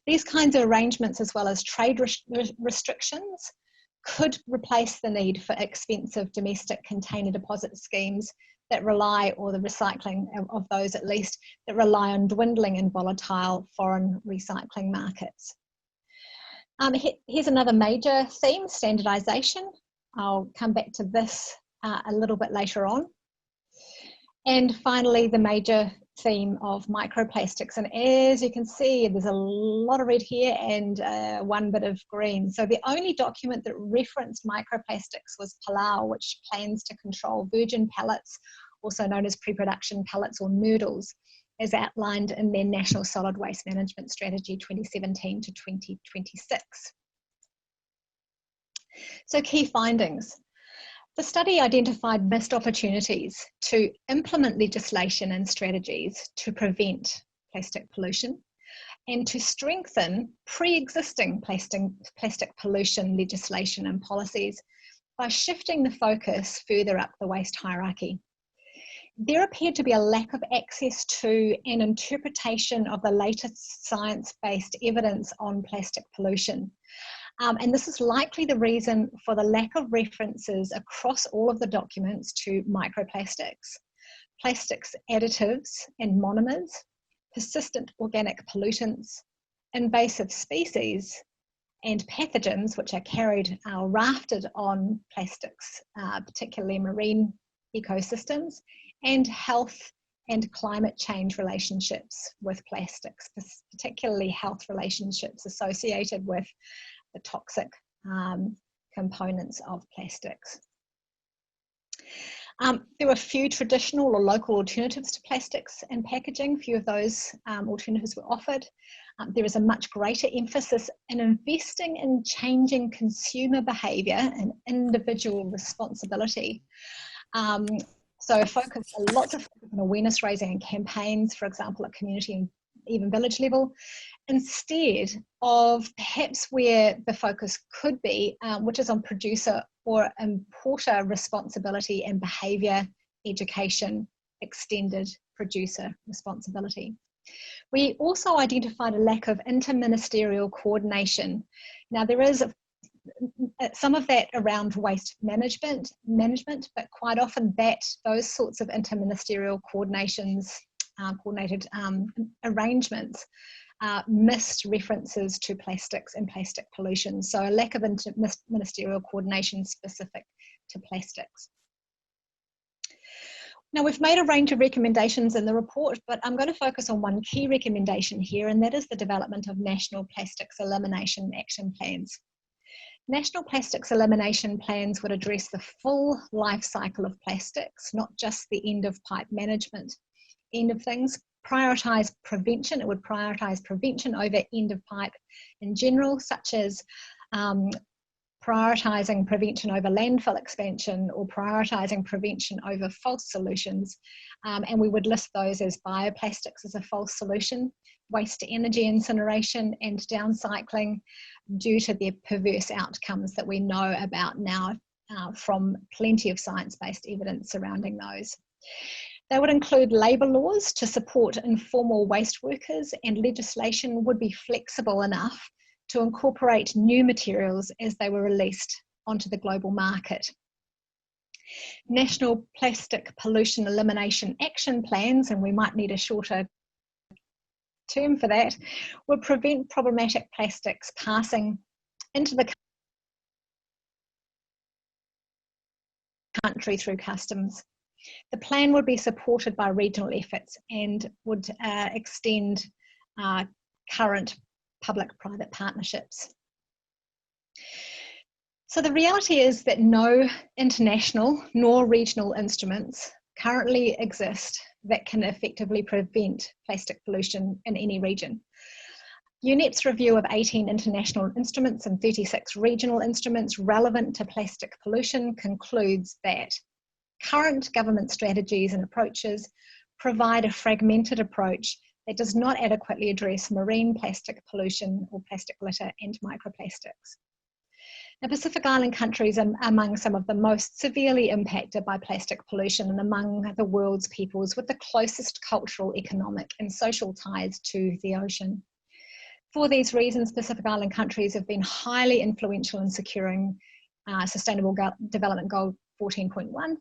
[SPEAKER 5] These kinds of arrangements, as well as trade restrictions, could replace the need for expensive domestic container deposit schemes that rely, or the recycling of those at least, that rely on dwindling and volatile foreign recycling markets. Here's another major theme, standardisation. I'll come back to this a little bit later on. And finally, the major theme of microplastics. And as you can see, there's a lot of red here and one bit of green. So the only document that referenced microplastics was Palau, which plans to control virgin pellets, also known as pre-production pellets or noodles, as outlined in their National Solid Waste Management Strategy 2017 to 2026. So key findings. The study identified missed opportunities to implement legislation and strategies to prevent plastic pollution and to strengthen pre-existing plastic pollution legislation and policies by shifting the focus further up the waste hierarchy. There appeared to be a lack of access to and interpretation of the latest science-based evidence on plastic pollution. And this is likely the reason for the lack of references across all of the documents to microplastics, plastics additives and monomers, persistent organic pollutants, invasive species, and pathogens which are carried or rafted on plastics, particularly marine ecosystems, and health and climate change relationships with plastics, particularly health relationships associated with the toxic components of plastics. There were few traditional or local alternatives to plastics and packaging. Few of those alternatives were offered. There is a much greater emphasis in investing in changing consumer behaviour and individual responsibility. So lots of focus on awareness raising and campaigns, for example, at community and even village level, instead of perhaps where the focus could be, which is on producer or importer responsibility and behaviour education, extended producer responsibility. We also identified a lack of interministerial coordination. Now there is some of that around waste management, but quite often those sorts of interministerial coordinated arrangements missed references to plastics and plastic pollution. So a lack of interministerial coordination specific to plastics. Now we've made a range of recommendations in the report, but I'm going to focus on one key recommendation here, and that is the development of national plastics elimination action plans. National plastics elimination plans would address the full life cycle of plastics, not just the end of pipe management end of things. Prioritise prevention. It would prioritise prevention over end of pipe in general, such as prioritising prevention over landfill expansion or prioritising prevention over false solutions. And we would list those as bioplastics as a false solution, waste to energy incineration and downcycling due to their perverse outcomes that we know about now from plenty of science-based evidence surrounding those. They would include labour laws to support informal waste workers, and legislation would be flexible enough to incorporate new materials as they were released onto the global market. National plastic pollution elimination action plans, and we might need a shorter term for that, would prevent problematic plastics passing into the country through customs. The plan would be supported by regional efforts and would extend current public-private partnerships. So the reality is that no international nor regional instruments currently exist that can effectively prevent plastic pollution in any region. UNEP's review of 18 international instruments and 36 regional instruments relevant to plastic pollution concludes that current government strategies and approaches provide a fragmented approach that does not adequately address marine plastic pollution or plastic litter and microplastics. The Pacific Island countries are among some of the most severely impacted by plastic pollution and among the world's peoples with the closest cultural, economic and social ties to the ocean. For these reasons, Pacific Island countries have been highly influential in securing Sustainable Development Goal 14.1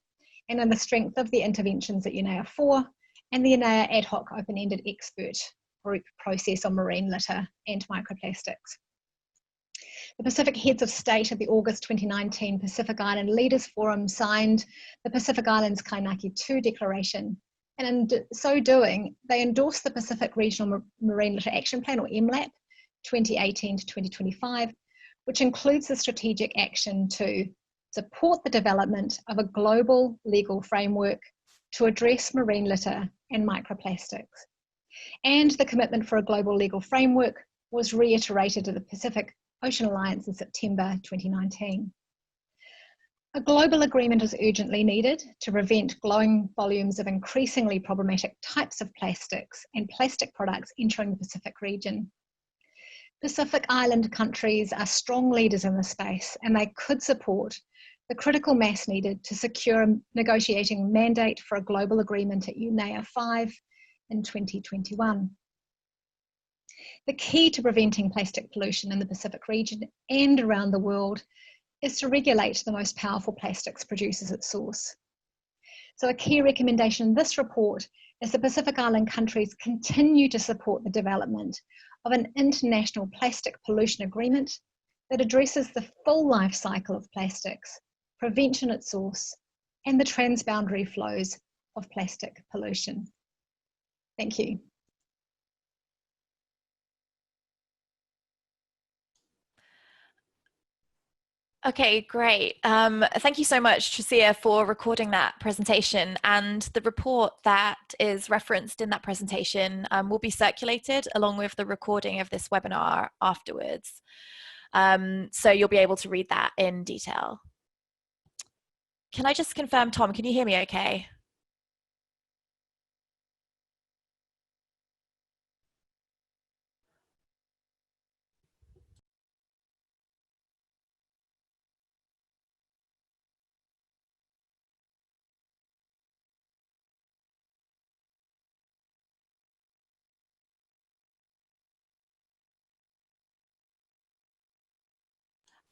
[SPEAKER 5] and on the strength of the interventions at UNEA 4 and the UNEA Ad-hoc Open-Ended Expert Group process on marine litter and microplastics. The Pacific Heads of State at the August 2019 Pacific Island Leaders Forum signed the Pacific Islands Kainaki 2 Declaration, and in so doing, they endorsed the Pacific Regional Marine Litter Action Plan, or MLAP, 2018 to 2025, which includes the strategic action to support the development of a global legal framework to address marine litter and microplastics. And the commitment for a global legal framework was reiterated at the Pacific Ocean Alliance in September 2019. A global agreement is urgently needed to prevent growing volumes of increasingly problematic types of plastics and plastic products entering the Pacific region. Pacific Island countries are strong leaders in this space, and they could support the critical mass needed to secure a negotiating mandate for a global agreement at UNEA 5 in 2021. The key to preventing plastic pollution in the Pacific region and around the world is to regulate the most powerful plastics producers at source. So a key recommendation in this report is the Pacific Island countries continue to support the development of an international plastic pollution agreement that addresses the full life cycle of plastics, prevention at source, and the transboundary flows of plastic pollution. Thank you.
[SPEAKER 1] Okay, great. Thank you so much, Tricia, for recording that presentation. And the report that is referenced in that presentation will be circulated along with the recording of this webinar afterwards. So you'll be able to read that in detail. Can I just confirm, Tom, can you hear me okay?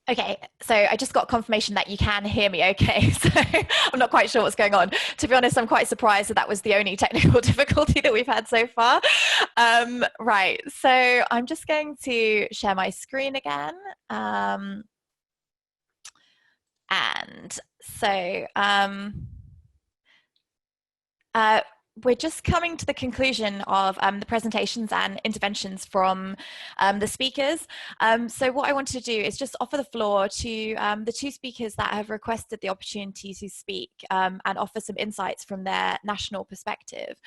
[SPEAKER 1] Okay, so I just got confirmation that you can hear me okay, so I'm not quite sure what's going on. To be honest, I'm quite surprised that that was the only technical difficulty that we've had so far. Right, so I'm just going to share my screen again. And so we're just coming to the conclusion of the presentations and interventions from the speakers. So what I want to do is just offer the floor to the two speakers that have requested the opportunity to speak and offer some insights from their national perspective.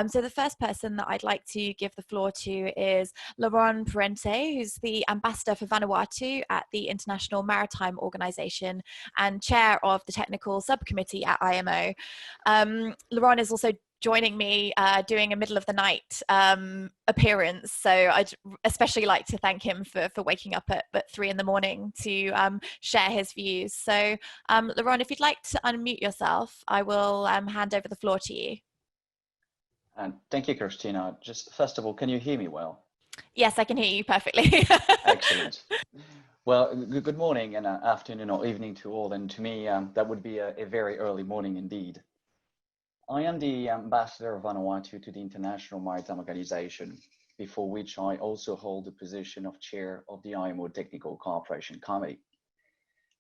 [SPEAKER 1] So the first person that I'd like to give the floor to is Laurent Parente, who's the Ambassador for Vanuatu at the International Maritime Organization and Chair of the Technical Subcommittee at IMO. Laurent is also joining me doing a middle of the night appearance. So I'd especially like to thank him for waking up at 3 in the morning to share his views. So Laurent, if you'd like to unmute yourself, I will hand over the floor to you.
[SPEAKER 7] Thank you, Christina. Just first of all, can you hear me well?
[SPEAKER 1] Yes, I can hear you perfectly.
[SPEAKER 7] Excellent. Well, good morning and afternoon or evening to all. And to me, that would be a very early morning indeed. I am the Ambassador of Vanuatu to the International Maritime Organization, before which I also hold the position of Chair of the IMO Technical Cooperation Committee.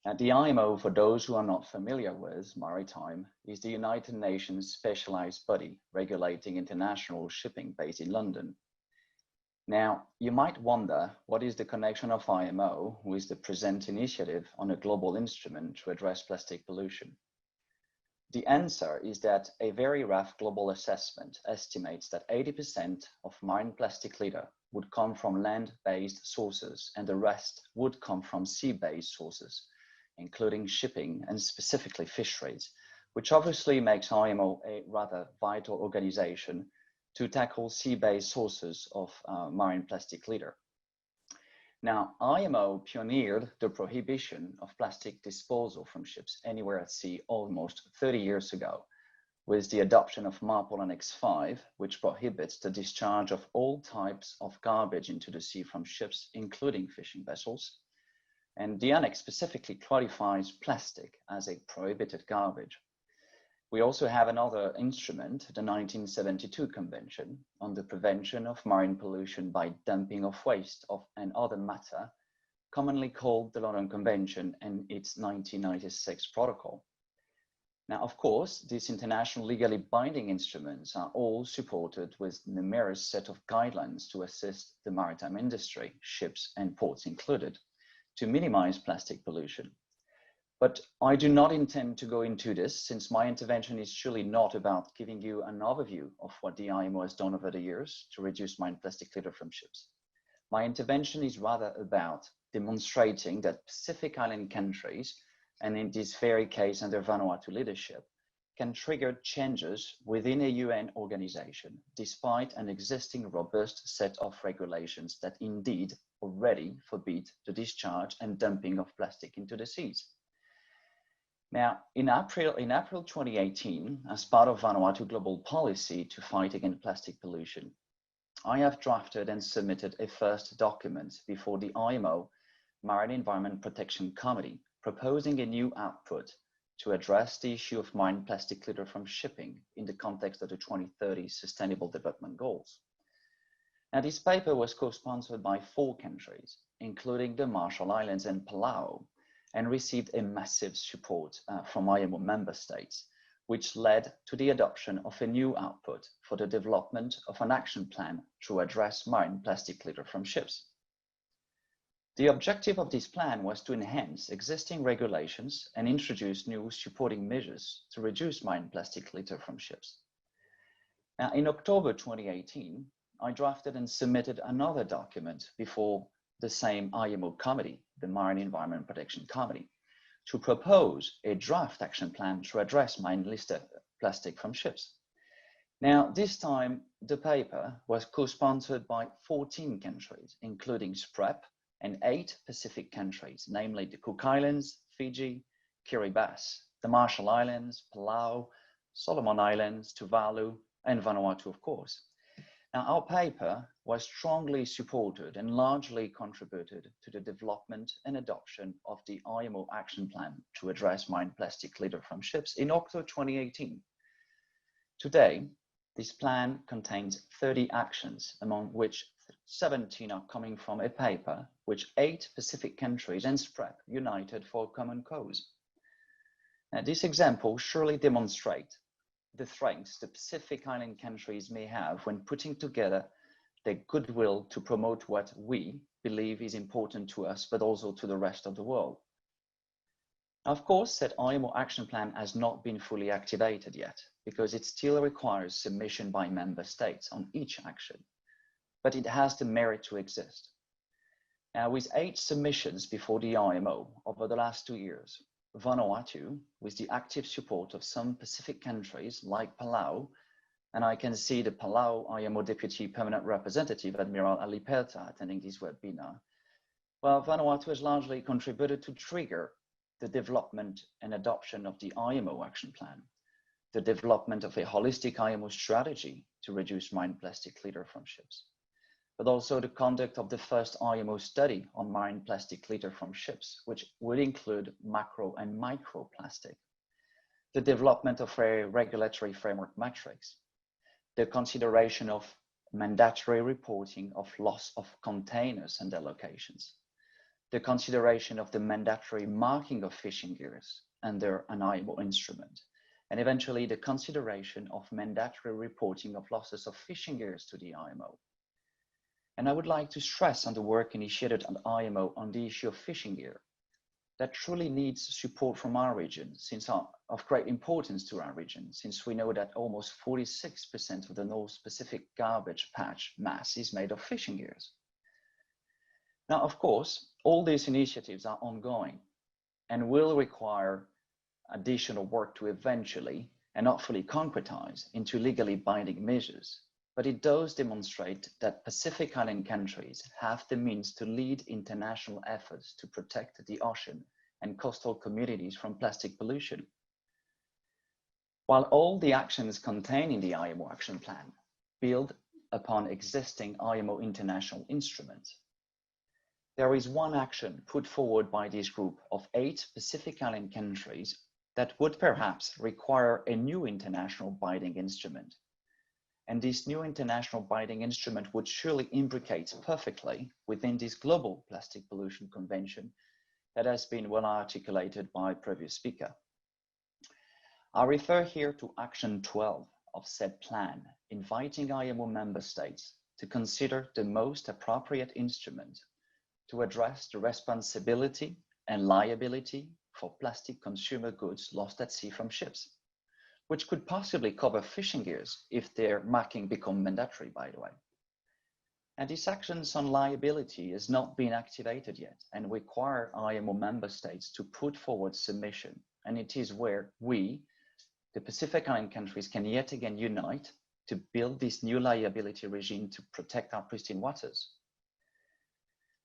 [SPEAKER 7] The IMO, for those who are not familiar with maritime, is the United Nations specialized body regulating international shipping based in London. Now, you might wonder, what is the connection of IMO with the present initiative on a global instrument to address plastic pollution? The answer is that a very rough global assessment estimates that 80% of marine plastic litter would come from land-based sources and the rest would come from sea-based sources, including shipping and specifically fisheries, which obviously makes IMO a rather vital organization to tackle sea-based sources of marine plastic litter. Now, IMO pioneered the prohibition of plastic disposal from ships anywhere at sea almost 30 years ago, with the adoption of MARPOL Annex 5, which prohibits the discharge of all types of garbage into the sea from ships, including fishing vessels. And the annex specifically qualifies plastic as a prohibited garbage. We also have another instrument, the 1972 Convention on the Prevention of Marine Pollution by Dumping of Waste and Other Matter, commonly called the London Convention, and its 1996 protocol. Now, of course, these international legally binding instruments are all supported with numerous set of guidelines to assist the maritime industry, ships and ports included, to minimize plastic pollution. But I do not intend to go into this, since my intervention is surely not about giving you an overview of what the IMO has done over the years to reduce marine plastic litter from ships. My intervention is rather about demonstrating that Pacific Island countries, and in this very case under Vanuatu leadership, can trigger changes within a UN organization, despite an existing robust set of regulations that indeed already forbid the discharge and dumping of plastic into the seas. Now, in April 2018, as part of Vanuatu global policy to fight against plastic pollution, I have drafted and submitted a first document before the IMO Marine Environment Protection Committee, proposing a new output to address the issue of marine plastic litter from shipping in the context of the 2030 Sustainable Development Goals. Now, this paper was co-sponsored by 4 countries, including the Marshall Islands and Palau, and received a massive support from IMO member states, which led to the adoption of a new output for the development of an action plan to address marine plastic litter from ships. The objective of this plan was to enhance existing regulations and introduce new supporting measures to reduce marine plastic litter from ships. Now, in October 2018, I drafted and submitted another document before the same IMO committee, the Marine Environment Protection Committee, to propose a draft action plan to address marine litter plastic from ships. Now, this time, the paper was co-sponsored by 14 countries, including SPREP, and 8 Pacific countries, namely the Cook Islands, Fiji, Kiribati, the Marshall Islands, Palau, Solomon Islands, Tuvalu, and Vanuatu, of course. Now, our paper was strongly supported and largely contributed to the development and adoption of the IMO action plan to address marine plastic litter from ships in October 2018. Today, this plan contains 30 actions, among which 17 are coming from a paper which 8 Pacific countries and SPREP united for a common cause. Now, this example surely demonstrates the strengths the Pacific Island countries may have when putting together their goodwill to promote what we believe is important to us, but also to the rest of the world. Of course, that IMO action plan has not been fully activated yet, because it still requires submission by member states on each action, but it has the merit to exist. Now, with 8 submissions before the IMO over the last 2 years, Vanuatu, with the active support of some Pacific countries like Palau, and I can see the Palau IMO Deputy Permanent Representative, Admiral Ali Perta, attending this webinar. Well, Vanuatu has largely contributed to trigger the development and adoption of the IMO action plan, the development of a holistic IMO strategy to reduce marine plastic litter from ships, but also the conduct of the first IMO study on marine plastic litter from ships, which would include macro and microplastic, the development of a regulatory framework matrix, the consideration of mandatory reporting of loss of containers and their locations, the consideration of the mandatory marking of fishing gears under an IMO instrument, and eventually the consideration of mandatory reporting of losses of fishing gears to the IMO. And I would like to stress on the work initiated at IMO on the issue of fishing gear that truly needs support from our region, since of great importance to our region, since we know that almost 46% of the North Pacific garbage patch mass is made of fishing gears. Now, of course, all these initiatives are ongoing and will require additional work to eventually and not fully concretize into legally binding measures. But it does demonstrate that Pacific Island countries have the means to lead international efforts to protect the ocean and coastal communities from plastic pollution. While all the actions contained in the IMO Action Plan build upon existing IMO international instruments, there is one action put forward by this group of 8 Pacific Island countries that would perhaps require a new international binding instrument. And this new international binding instrument would surely implicate perfectly within this global plastic pollution convention that has been well articulated by previous speaker. I refer here to Action 12 of said plan, inviting IMO member states to consider the most appropriate instrument to address the responsibility and liability for plastic consumer goods lost at sea from ships, which could possibly cover fishing gears if their marking become mandatory, by the way. And these actions on liability has not been activated yet and require IMO member states to put forward submission. And it is where we, the Pacific Island countries, can yet again unite to build this new liability regime to protect our pristine waters.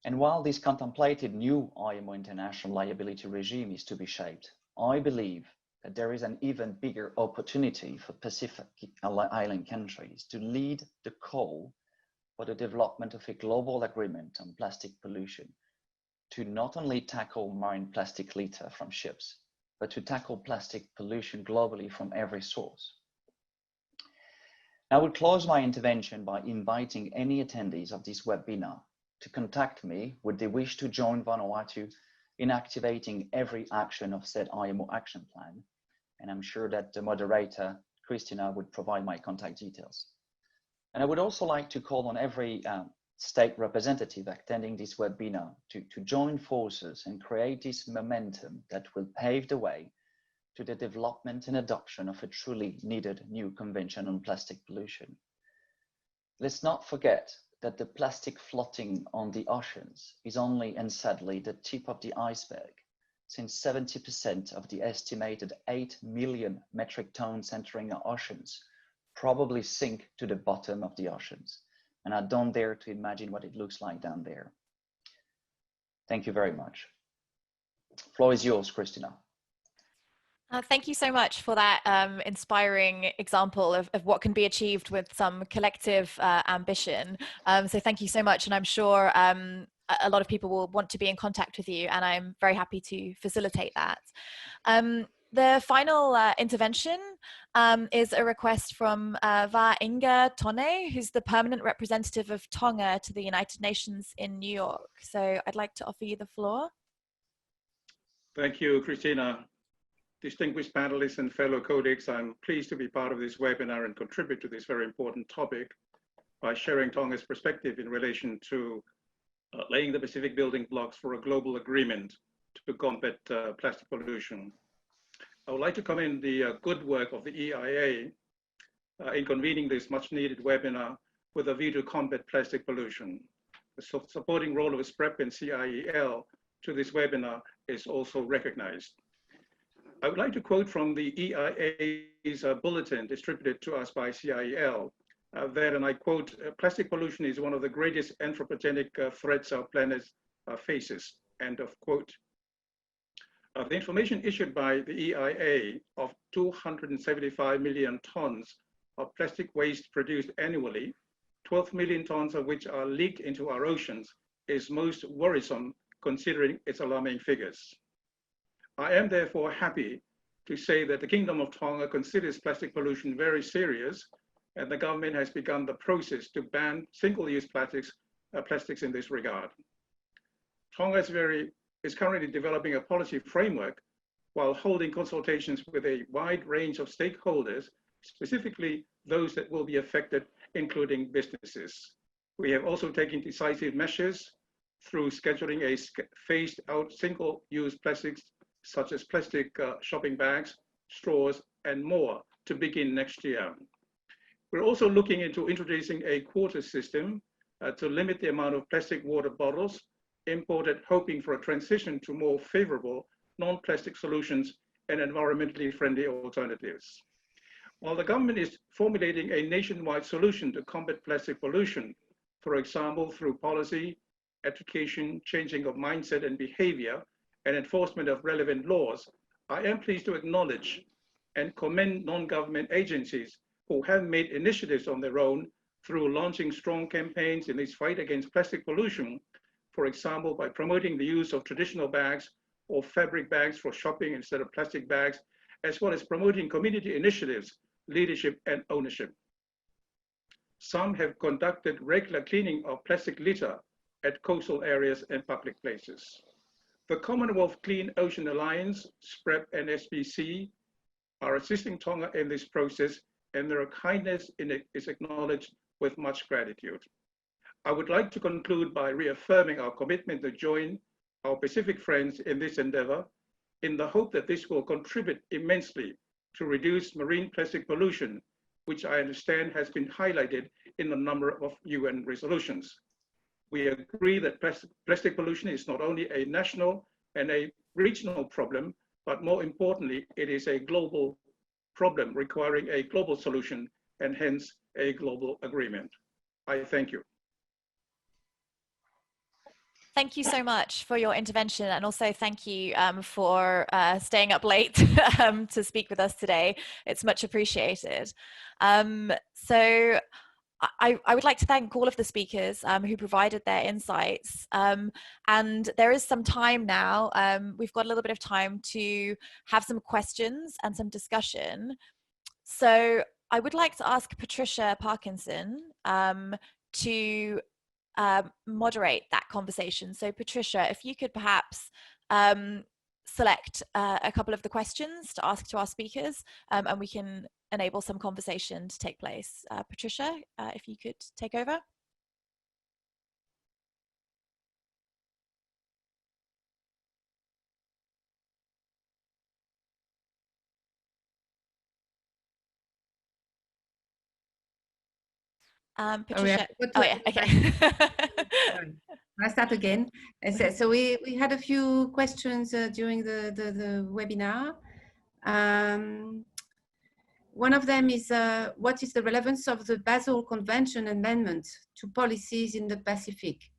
[SPEAKER 7] And while this contemplated new IMO international liability regime is to be shaped, I believe that there is an even bigger opportunity for Pacific Island countries to lead the call for the development of a global agreement on plastic pollution to not only tackle marine plastic litter from ships, but to tackle plastic pollution globally from every source. I will close my intervention by inviting any attendees of this webinar to contact me with the wish to join Vanuatu in activating every action of said IMO action plan. And I'm sure that the moderator, Christina, would provide my contact details. And I would also like to call on every state representative attending this webinar to join forces and create this momentum that will pave the way to the development and adoption of a truly needed new convention on plastic pollution. Let's not forget that the plastic floating on the oceans is only, and sadly, the tip of the iceberg, since 70% of the estimated 8 million metric tons entering our oceans probably sink to the bottom of the oceans. And I don't dare to imagine what it looks like down there. Thank you very much. Floor is yours, Christina.
[SPEAKER 1] Thank you so much for that inspiring example of what can be achieved with some collective ambition. So thank you so much. And I'm sure a lot of people will want to be in contact with you, and I'm very happy to facilitate that. The final intervention is a request from Va Inga Tone, who's the permanent representative of Tonga to the United Nations in New York. So I'd like to offer you the floor.
[SPEAKER 8] Thank you, Christina. Distinguished panelists and fellow codecs, I'm pleased to be part of this webinar and contribute to this very important topic by sharing Tonga's perspective in relation to laying the specific building blocks for a global agreement to combat plastic pollution. I would like to commend the good work of the EIA in convening this much needed webinar with a view to combat plastic pollution. The supporting role of SPREP and CIEL to this webinar is also recognized. I would like to quote from the EIA's bulletin distributed to us by CIEL that, and I quote, "Plastic pollution is one of the greatest anthropogenic threats our planet faces," end of quote. The information issued by the EIA of 275 million tons of plastic waste produced annually, 12 million tons of which are leaked into our oceans, is most worrisome considering its alarming figures. I am therefore happy to say that the Kingdom of Tonga considers plastic pollution very serious, and the government has begun the process to ban single-use plastics in this regard. Tonga is currently developing a policy framework while holding consultations with a wide range of stakeholders, specifically those that will be affected, including businesses. We have also taken decisive measures through scheduling a phased out single-use plastics, such as plastic shopping bags, straws, and more, to begin next year. We're also looking into introducing a quota system to limit the amount of plastic water bottles imported, hoping for a transition to more favorable non-plastic solutions and environmentally friendly alternatives. While the government is formulating a nationwide solution to combat plastic pollution, for example, through policy, education, changing of mindset and behavior, and enforcement of relevant laws, I am pleased to acknowledge and commend non-government agencies who have made initiatives on their own through launching strong campaigns in this fight against plastic pollution, for example, by promoting the use of traditional bags or fabric bags for shopping instead of plastic bags, as well as promoting community initiatives, leadership, and ownership. Some have conducted regular cleaning of plastic litter at coastal areas and public places. The Commonwealth Clean Ocean Alliance, SPREP, and SPC are assisting Tonga in this process, and their kindness is acknowledged with much gratitude. I would like to conclude by reaffirming our commitment to join our Pacific friends in this endeavor, in the hope that this will contribute immensely to reduce marine plastic pollution, which I understand has been highlighted in a number of UN resolutions. We agree that plastic pollution is not only a national and a regional problem, but more importantly, it is a global problem requiring a global solution and hence a global agreement. I thank you.
[SPEAKER 1] Thank you so much for your intervention, and also thank you for staying up late to speak with us today. It's much appreciated. So I would like to thank all of the speakers who provided their insights. And there is some time now. We've got a little bit of time to have some questions and some discussion. So I would like to ask Patricia Parkinson to moderate that conversation. So Patricia, if you could perhaps select a couple of the questions to ask to our speakers, and we can enable some conversation to take place. Patricia, if you could take over. Patricia, oh yeah, okay.
[SPEAKER 9] I'll start again. So we had a few questions during the webinar. One of them is, what is the relevance of the Basel Convention amendment to policies in the Pacific?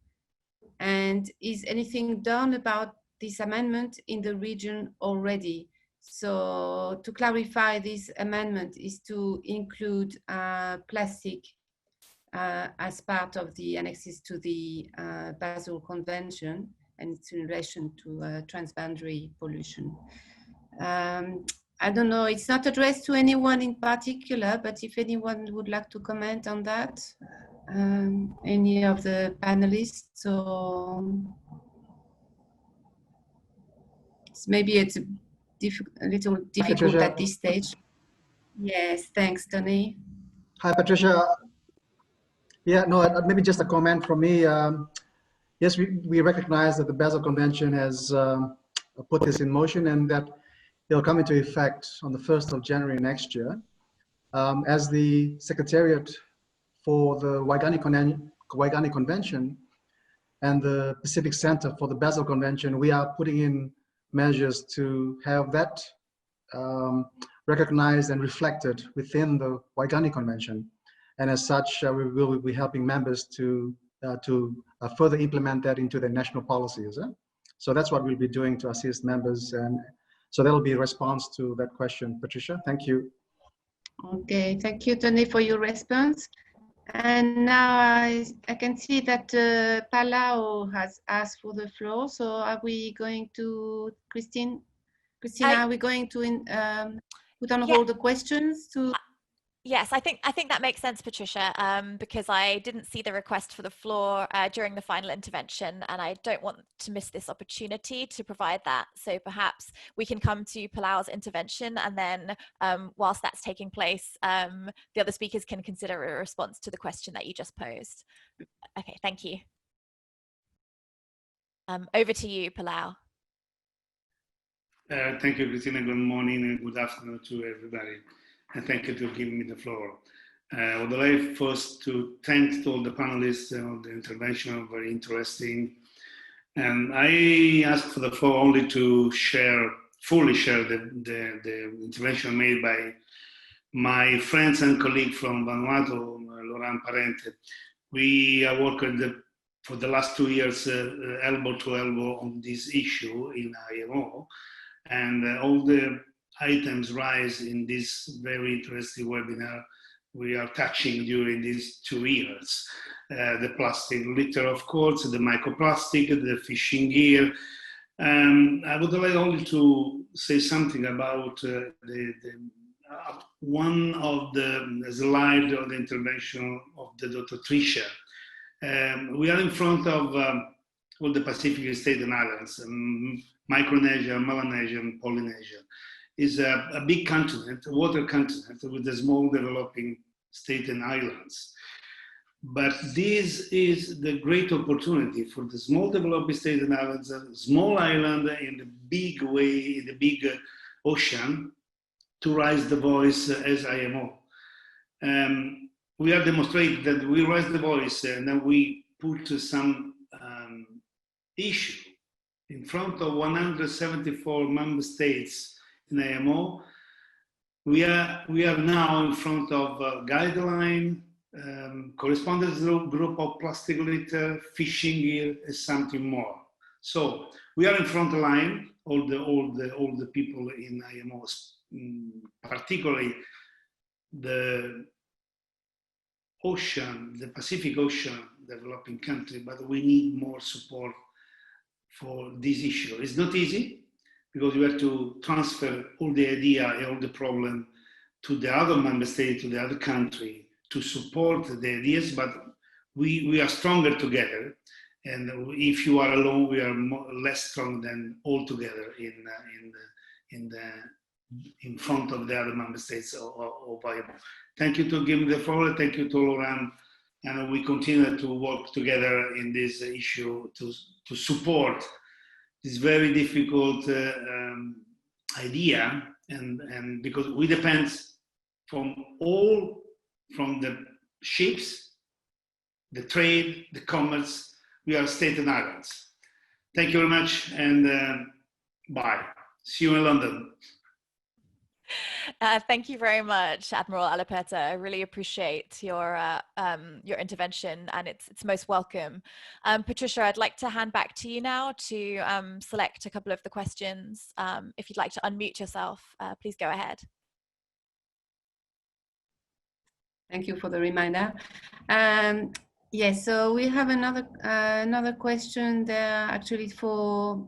[SPEAKER 9] And is anything done about this amendment in the region already? So to clarify, this amendment is to include plastic as part of the annexes to the Basel Convention, and it's in relation to transboundary pollution. I don't know, it's not addressed to anyone in particular, but if anyone would like to comment on that, any of the panelists, or maybe it's a little difficult
[SPEAKER 2] Patricia.
[SPEAKER 9] at this stage. Yes, thanks, Tony.
[SPEAKER 2] Hi, Patricia. Yeah, no, maybe just a comment from me. Yes, we recognize that the Basel Convention has put this in motion, and that it'll come into effect on the 1st of January next year. As the Secretariat for the Waigani Convention and the Pacific Center for the Basel Convention, we are putting in measures to have that recognized and reflected within the Waigani Convention. And as such, we will be helping members to further implement that into their national policies. So that's what we'll be doing to assist members. And so that'll be a response to that question, Patricia. Thank you.
[SPEAKER 9] Okay, thank you, Tony, for your response. And now I can see that Palau has asked for the floor. So are we going to, Christina, are we going to put on hold the questions to?
[SPEAKER 1] Yes, I think that makes sense, Patricia, because I didn't see the request for the floor during the final intervention, and I don't want to miss this opportunity to provide that. So perhaps we can come to Palau's intervention, and then whilst that's taking place, the other speakers can consider a response to the question that you just posed. Okay, thank you. Over to you, Palau.
[SPEAKER 10] Thank you, Christina. Good morning and good afternoon to everybody. And thank you for giving me the floor. I would like first to thank all the panelists on the intervention, very interesting. And I asked for the floor only to fully share the intervention made by my friends and colleague from Vanuatu, Laurent Parente. We are working for the last 2 years elbow to elbow on this issue in IMO. And all the items rise in this very interesting webinar we are touching during these 2 years. The plastic litter, of course, the microplastic, the fishing gear. I would like only to say something about one of the slides of the intervention of the Dr. Tricia. We are in front of all the Pacific states and islands, Micronesia, Melanesia, and Polynesia. Is a big continent, a water continent with a small developing state and islands. But this is the great opportunity for the small developing state and islands, a small island in the big way, in the big ocean, to raise the voice as IMO. We are demonstrating that we raise the voice and then we put some issue in front of 174 member states in IMO. We are now in front of a guideline, correspondence group of plastic litter, fishing gear, and something more. So we are in front line, all the people in IMO, particularly the ocean, the Pacific Ocean developing country, but we need more support for this issue. It's not easy, because you have to transfer all the idea and all the problem to the other member state, to the other country, to support the ideas, but we are stronger together. And if you are alone, we are less strong than all together in front of the other member states of IMO. Thank you to give me the floor. Thank you to Laurent. And we continue to work together in this issue to support this very difficult idea, and because we depend from the ships, the trade, the commerce, we are state and islands. Thank you very much, and bye. See you in London.
[SPEAKER 1] Thank you very much, Admiral Alaperta. I really appreciate your intervention, and it's most welcome. Patricia, I'd like to hand back to you now to select a couple of the questions. If you'd like to unmute yourself, please go ahead.
[SPEAKER 9] Thank you for the reminder. Yes, so we have another question there, actually for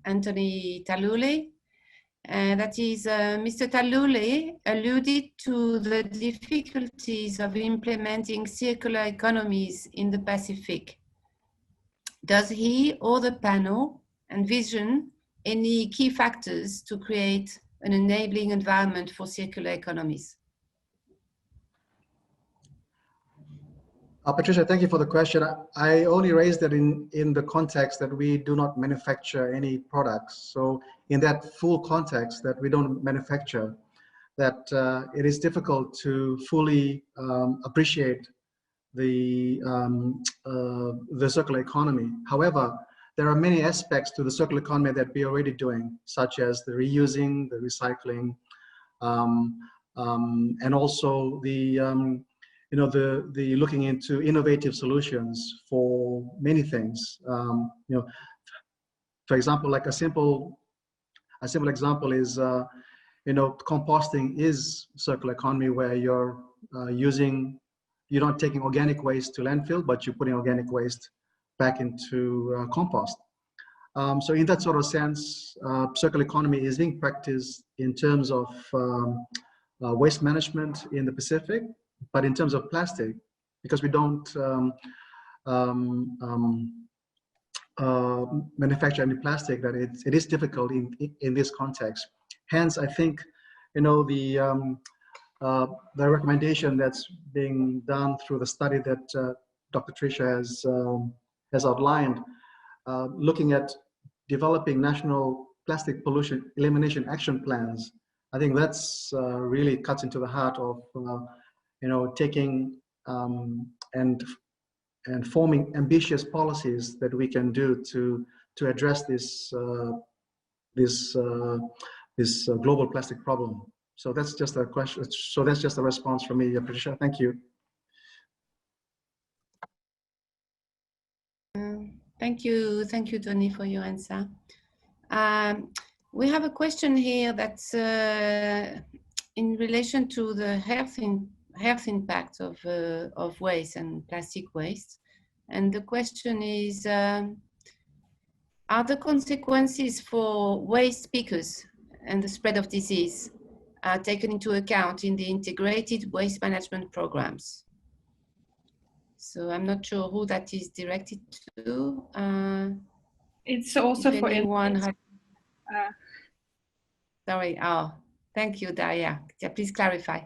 [SPEAKER 9] Anthony Talule. That is, Mr. Talule alluded to the difficulties of implementing circular economies in the Pacific. Does he or the panel envision any key factors to create an enabling environment for circular economies?
[SPEAKER 2] Patricia, thank you for the question. I only raised that in the context that we do not manufacture any products. So in that full context that we don't manufacture, that it is difficult to fully appreciate the circular economy. However, there are many aspects to the circular economy that we are already doing, such as the reusing, the recycling, and also the looking into innovative solutions for many things. For example, like a simple example is, composting is circular economy, where you're not taking organic waste to landfill, but you're putting organic waste back into compost. So in that sort of sense, circular economy is being practiced in terms of waste management in the Pacific, but in terms of plastic, because we don't manufacture any plastic, that it is difficult in this context. Hence, I think, you know, the recommendation that's being done through the study that Dr. Tricia has outlined, looking at developing national plastic pollution elimination action plans. I think that's really cuts into the heart of you know, taking and forming ambitious policies that we can do to address this global plastic problem. So that's just a question. So that's just a response from me, Patricia. Thank you.
[SPEAKER 9] Thank you, Tony, for your answer. We have a question here that's in relation to the health impact of waste and plastic waste. And the question is, are the consequences for waste pickers and the spread of disease taken into account in the integrated waste management programs? So I'm not sure who that is directed to.
[SPEAKER 11] It's also for
[SPEAKER 9] anyone. Sorry. Oh, thank you, Daria. Yeah, please clarify.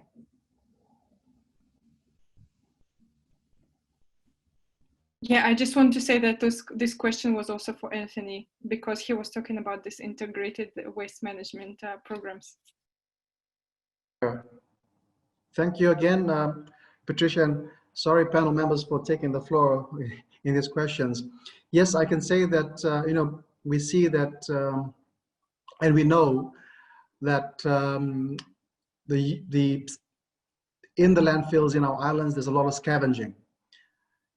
[SPEAKER 11] Yeah, I just want to say that this question was also for Anthony, because he was talking about this integrated waste management programs.
[SPEAKER 2] Thank you again, Patricia, and sorry, panel members, for taking the floor in these questions. Yes, I can say that, you know, we see that, and we know that in the landfills in our islands, there's a lot of scavenging.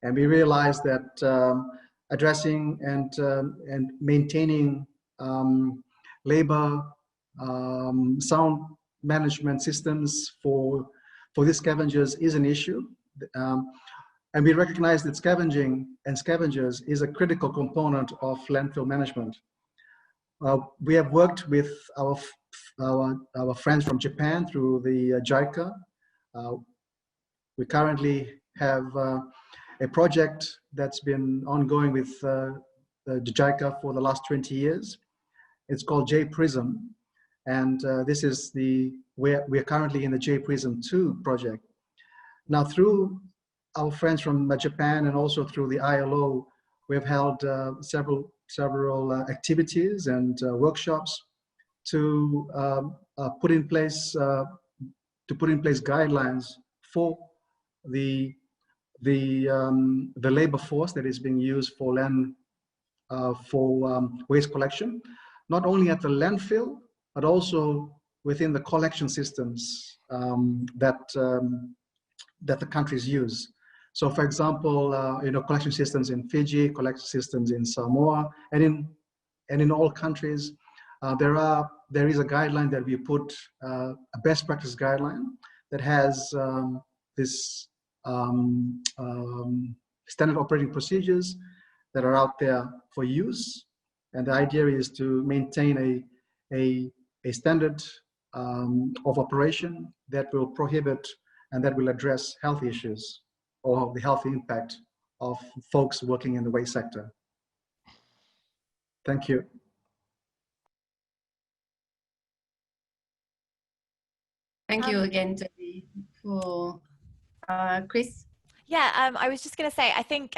[SPEAKER 2] And we realize that addressing and maintaining labor, sound management systems for these scavengers is an issue. And we recognize that scavenging and scavengers is a critical component of landfill management. We have worked with our friends from Japan through the JICA. We currently have a project that's been ongoing with the JICA for the last 20 years. It's called J-Prism. And this is we're currently in the J-Prism 2 project. Now, through our friends from Japan and also through the ILO, we've held several activities and workshops to put in place guidelines for the labor force that is being used for waste collection, not only at the landfill, but also within the collection systems that the countries use. So, for example, you know, collection systems in Fiji, collection systems in Samoa, and in all countries, there is a guideline that we put, a best practice guideline that has this standard operating procedures that are out there for use. And the idea is to maintain a standard of operation that will prohibit and that will address health issues or the health impact of folks working in the waste sector. Thank you.
[SPEAKER 9] Thank you again, Toby, for Chris.
[SPEAKER 1] Yeah, I was just going to say, I think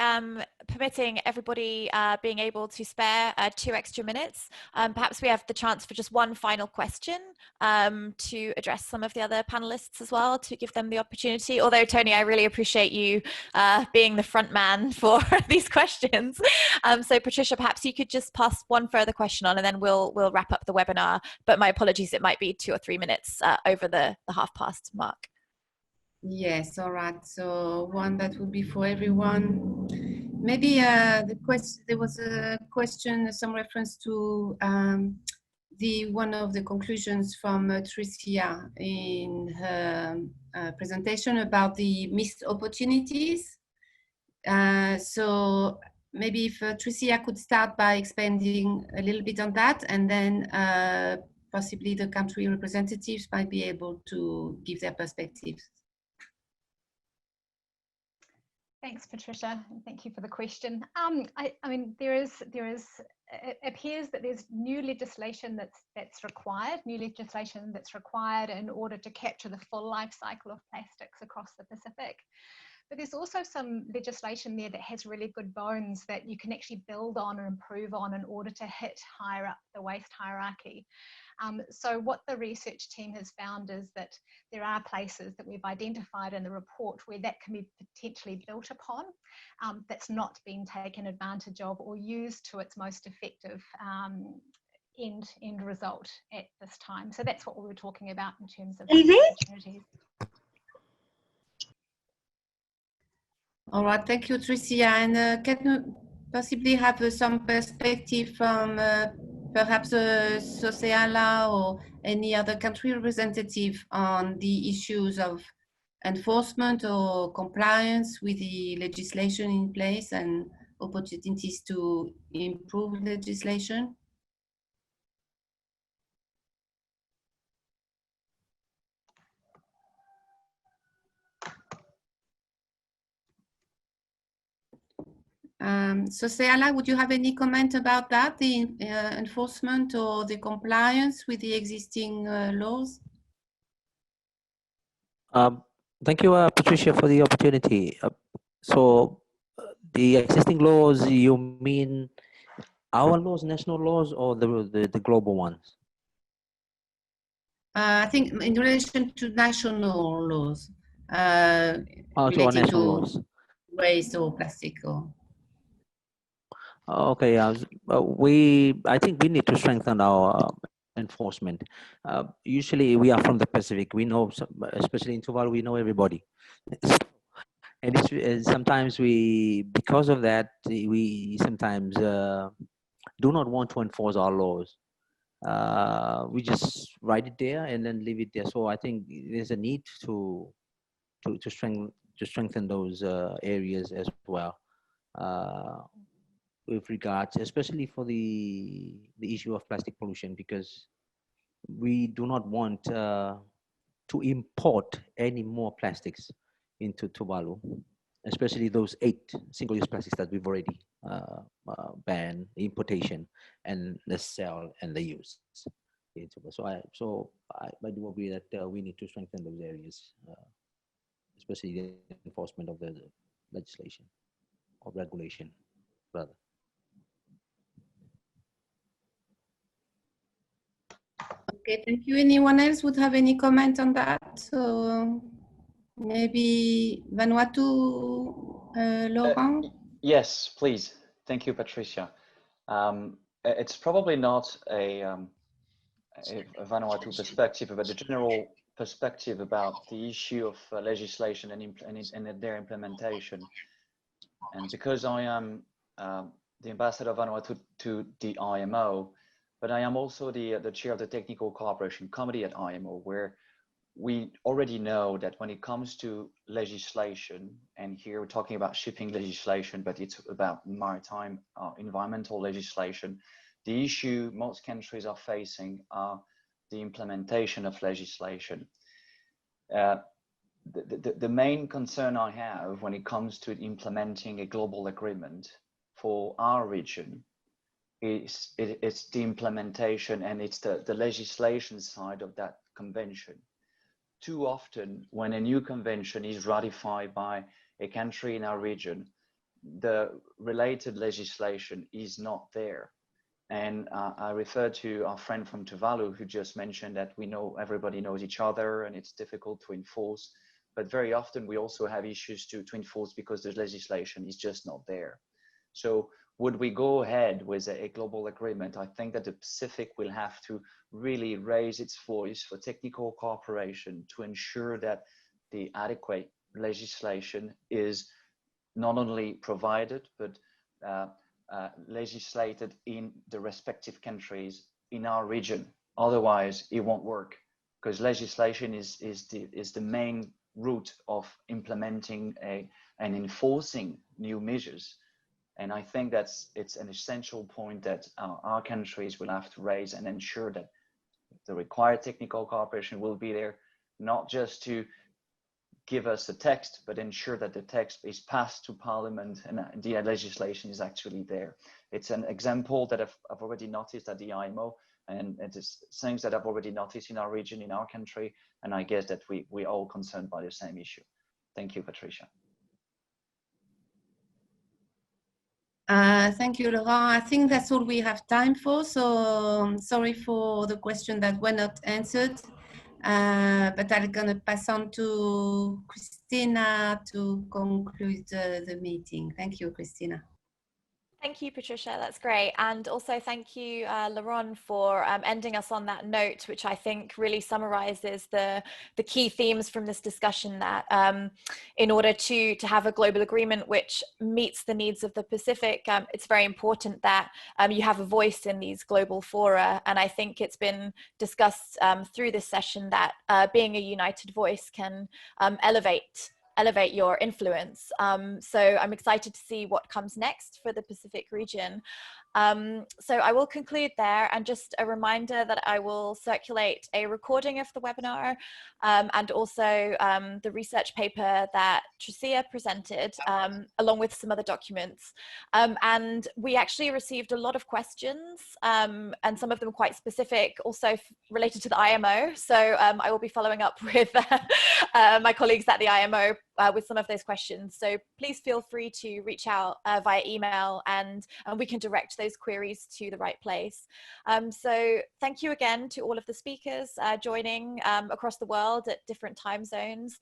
[SPEAKER 1] permitting everybody being able to spare 2 extra minutes, perhaps we have the chance for just one final question to address some of the other panelists as well, to give them the opportunity. Although, Tony, I really appreciate you being the front man for these questions. So, Patricia, perhaps you could just pass one further question on, and then we'll wrap up the webinar. But my apologies, it might be 2 or 3 minutes over the half-past mark.
[SPEAKER 9] Yes, all right. So one that would be for everyone. Maybe there was a question, some reference to one of the conclusions from Tricia in her presentation about the missed opportunities. So maybe if Tricia could start by expanding a little bit on that, and then possibly the country representatives might be able to give their perspectives.
[SPEAKER 5] Thanks, Patricia, and thank you for the question. I mean, it appears that there's new legislation that's required in order to capture the full life cycle of plastics across the Pacific. But there's also some legislation there that has really good bones that you can actually build on and improve on in order to hit higher up the waste hierarchy. So what the research team has found is that there are places that we've identified in the report where that can be potentially built upon, that's not been taken advantage of or used to its most effective end result at this time. So that's what we were talking about in terms of opportunities.
[SPEAKER 9] All right, thank you, Tricia. And can you possibly have some perspective from perhaps SOCEALA or any other country representative on the issues of enforcement or compliance with the legislation in place and opportunities to improve legislation? SOCEALA, would you have any comment about that, the enforcement or the compliance with the existing laws?
[SPEAKER 4] Thank you, Patricia, for the opportunity. The existing laws, you mean our laws, national laws, or the global ones?
[SPEAKER 9] I think in relation to national laws,
[SPEAKER 4] So
[SPEAKER 9] related
[SPEAKER 4] national
[SPEAKER 9] to
[SPEAKER 4] laws.
[SPEAKER 9] waste or plastic or...
[SPEAKER 4] Okay, I think we need to strengthen our enforcement. Usually we are from the Pacific. We know, especially in Tuvalu, we know everybody. And sometimes because of that, we sometimes do not want to enforce our laws. We just write it there and then leave it there. So I think there's a need to strengthen those areas as well. With regards, especially for the issue of plastic pollution, because we do not want to import any more plastics into Tuvalu, especially those 8 single-use plastics that we've already banned importation and the sale and the use. So I do agree that we need to strengthen those areas, especially the enforcement of the legislation or regulation, rather.
[SPEAKER 9] Okay, thank you. Anyone else would have any comment on that? So maybe Vanuatu, Laurent?
[SPEAKER 7] Yes, please. Thank you, Patricia. It's probably not a Vanuatu perspective, but a general perspective about the issue of legislation and their implementation. And because I am the ambassador of Vanuatu to the IMO, but I am also the chair of the Technical Cooperation Committee at IMO, where we already know that when it comes to legislation, and here we're talking about shipping legislation, but it's about maritime environmental legislation, the issue most countries are facing are the implementation of legislation. The main concern I have when it comes to implementing a global agreement for our region it's the implementation, and it's the legislation side of that convention. Too often, when a new convention is ratified by a country in our region, the related legislation is not there. And I refer to our friend from Tuvalu who just mentioned that everybody knows each other and it's difficult to enforce. But very often we also have issues to enforce because the legislation is just not there. So would we go ahead with a global agreement? I think that the Pacific will have to really raise its voice for technical cooperation to ensure that the adequate legislation is not only provided, but legislated in the respective countries in our region. Otherwise, it won't work, because legislation is the main route of implementing and enforcing new measures. And I think it's an essential point that our countries will have to raise and ensure that the required technical cooperation will be there, not just to give us a text, but ensure that the text is passed to Parliament and the legislation is actually there. It's an example that I've already noticed at the IMO, and it is things that I've already noticed in our region, in our country, and I guess that we're all concerned by the same issue. Thank you, Patricia.
[SPEAKER 9] Thank you, Laurent. I think that's all we have time for. So sorry for the question that were not answered. But I'm going to pass on to Christina to conclude the meeting. Thank you, Christina.
[SPEAKER 1] Thank you, Patricia. That's great. And also thank you, Laurent, for ending us on that note, which I think really summarizes the key themes from this discussion, that in order to have a global agreement which meets the needs of the Pacific, it's very important that you have a voice in these global fora. And I think it's been discussed through this session that being a united voice can elevate your influence. So I'm excited to see what comes next for the Pacific region. So I will conclude there, and just a reminder that I will circulate a recording of the webinar and also the research paper that Tricia presented, along with some other documents. And we actually received a lot of questions, and some of them quite specific, also related to the IMO. So I will be following up with my colleagues at the IMO with some of those questions. So please feel free to reach out via email, and we can direct those queries to the right place. So thank you again to all of the speakers joining across the world at different time zones.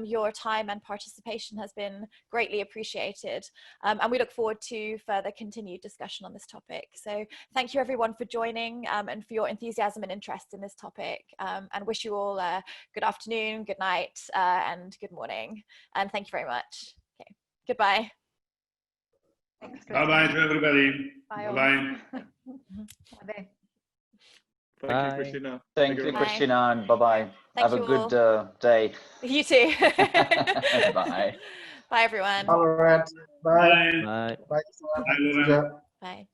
[SPEAKER 1] Your time and participation has been greatly appreciated, and we look forward to further continued discussion on this topic. So thank you everyone for joining and for your enthusiasm and interest in this topic, and wish you all a good afternoon, good night, and good morning. And thank you very much. Okay, goodbye.
[SPEAKER 5] Thanks,
[SPEAKER 10] Bye-bye to everybody.
[SPEAKER 5] Bye-bye.
[SPEAKER 8] Thank
[SPEAKER 4] Bye.
[SPEAKER 8] you, Christina.
[SPEAKER 7] Thank you, Christina, and bye-bye. Have a good day.
[SPEAKER 1] You too.
[SPEAKER 7] Bye.
[SPEAKER 1] Bye, everyone.
[SPEAKER 2] All right. Bye.
[SPEAKER 4] Bye.
[SPEAKER 2] Bye.
[SPEAKER 10] Bye.
[SPEAKER 1] Bye.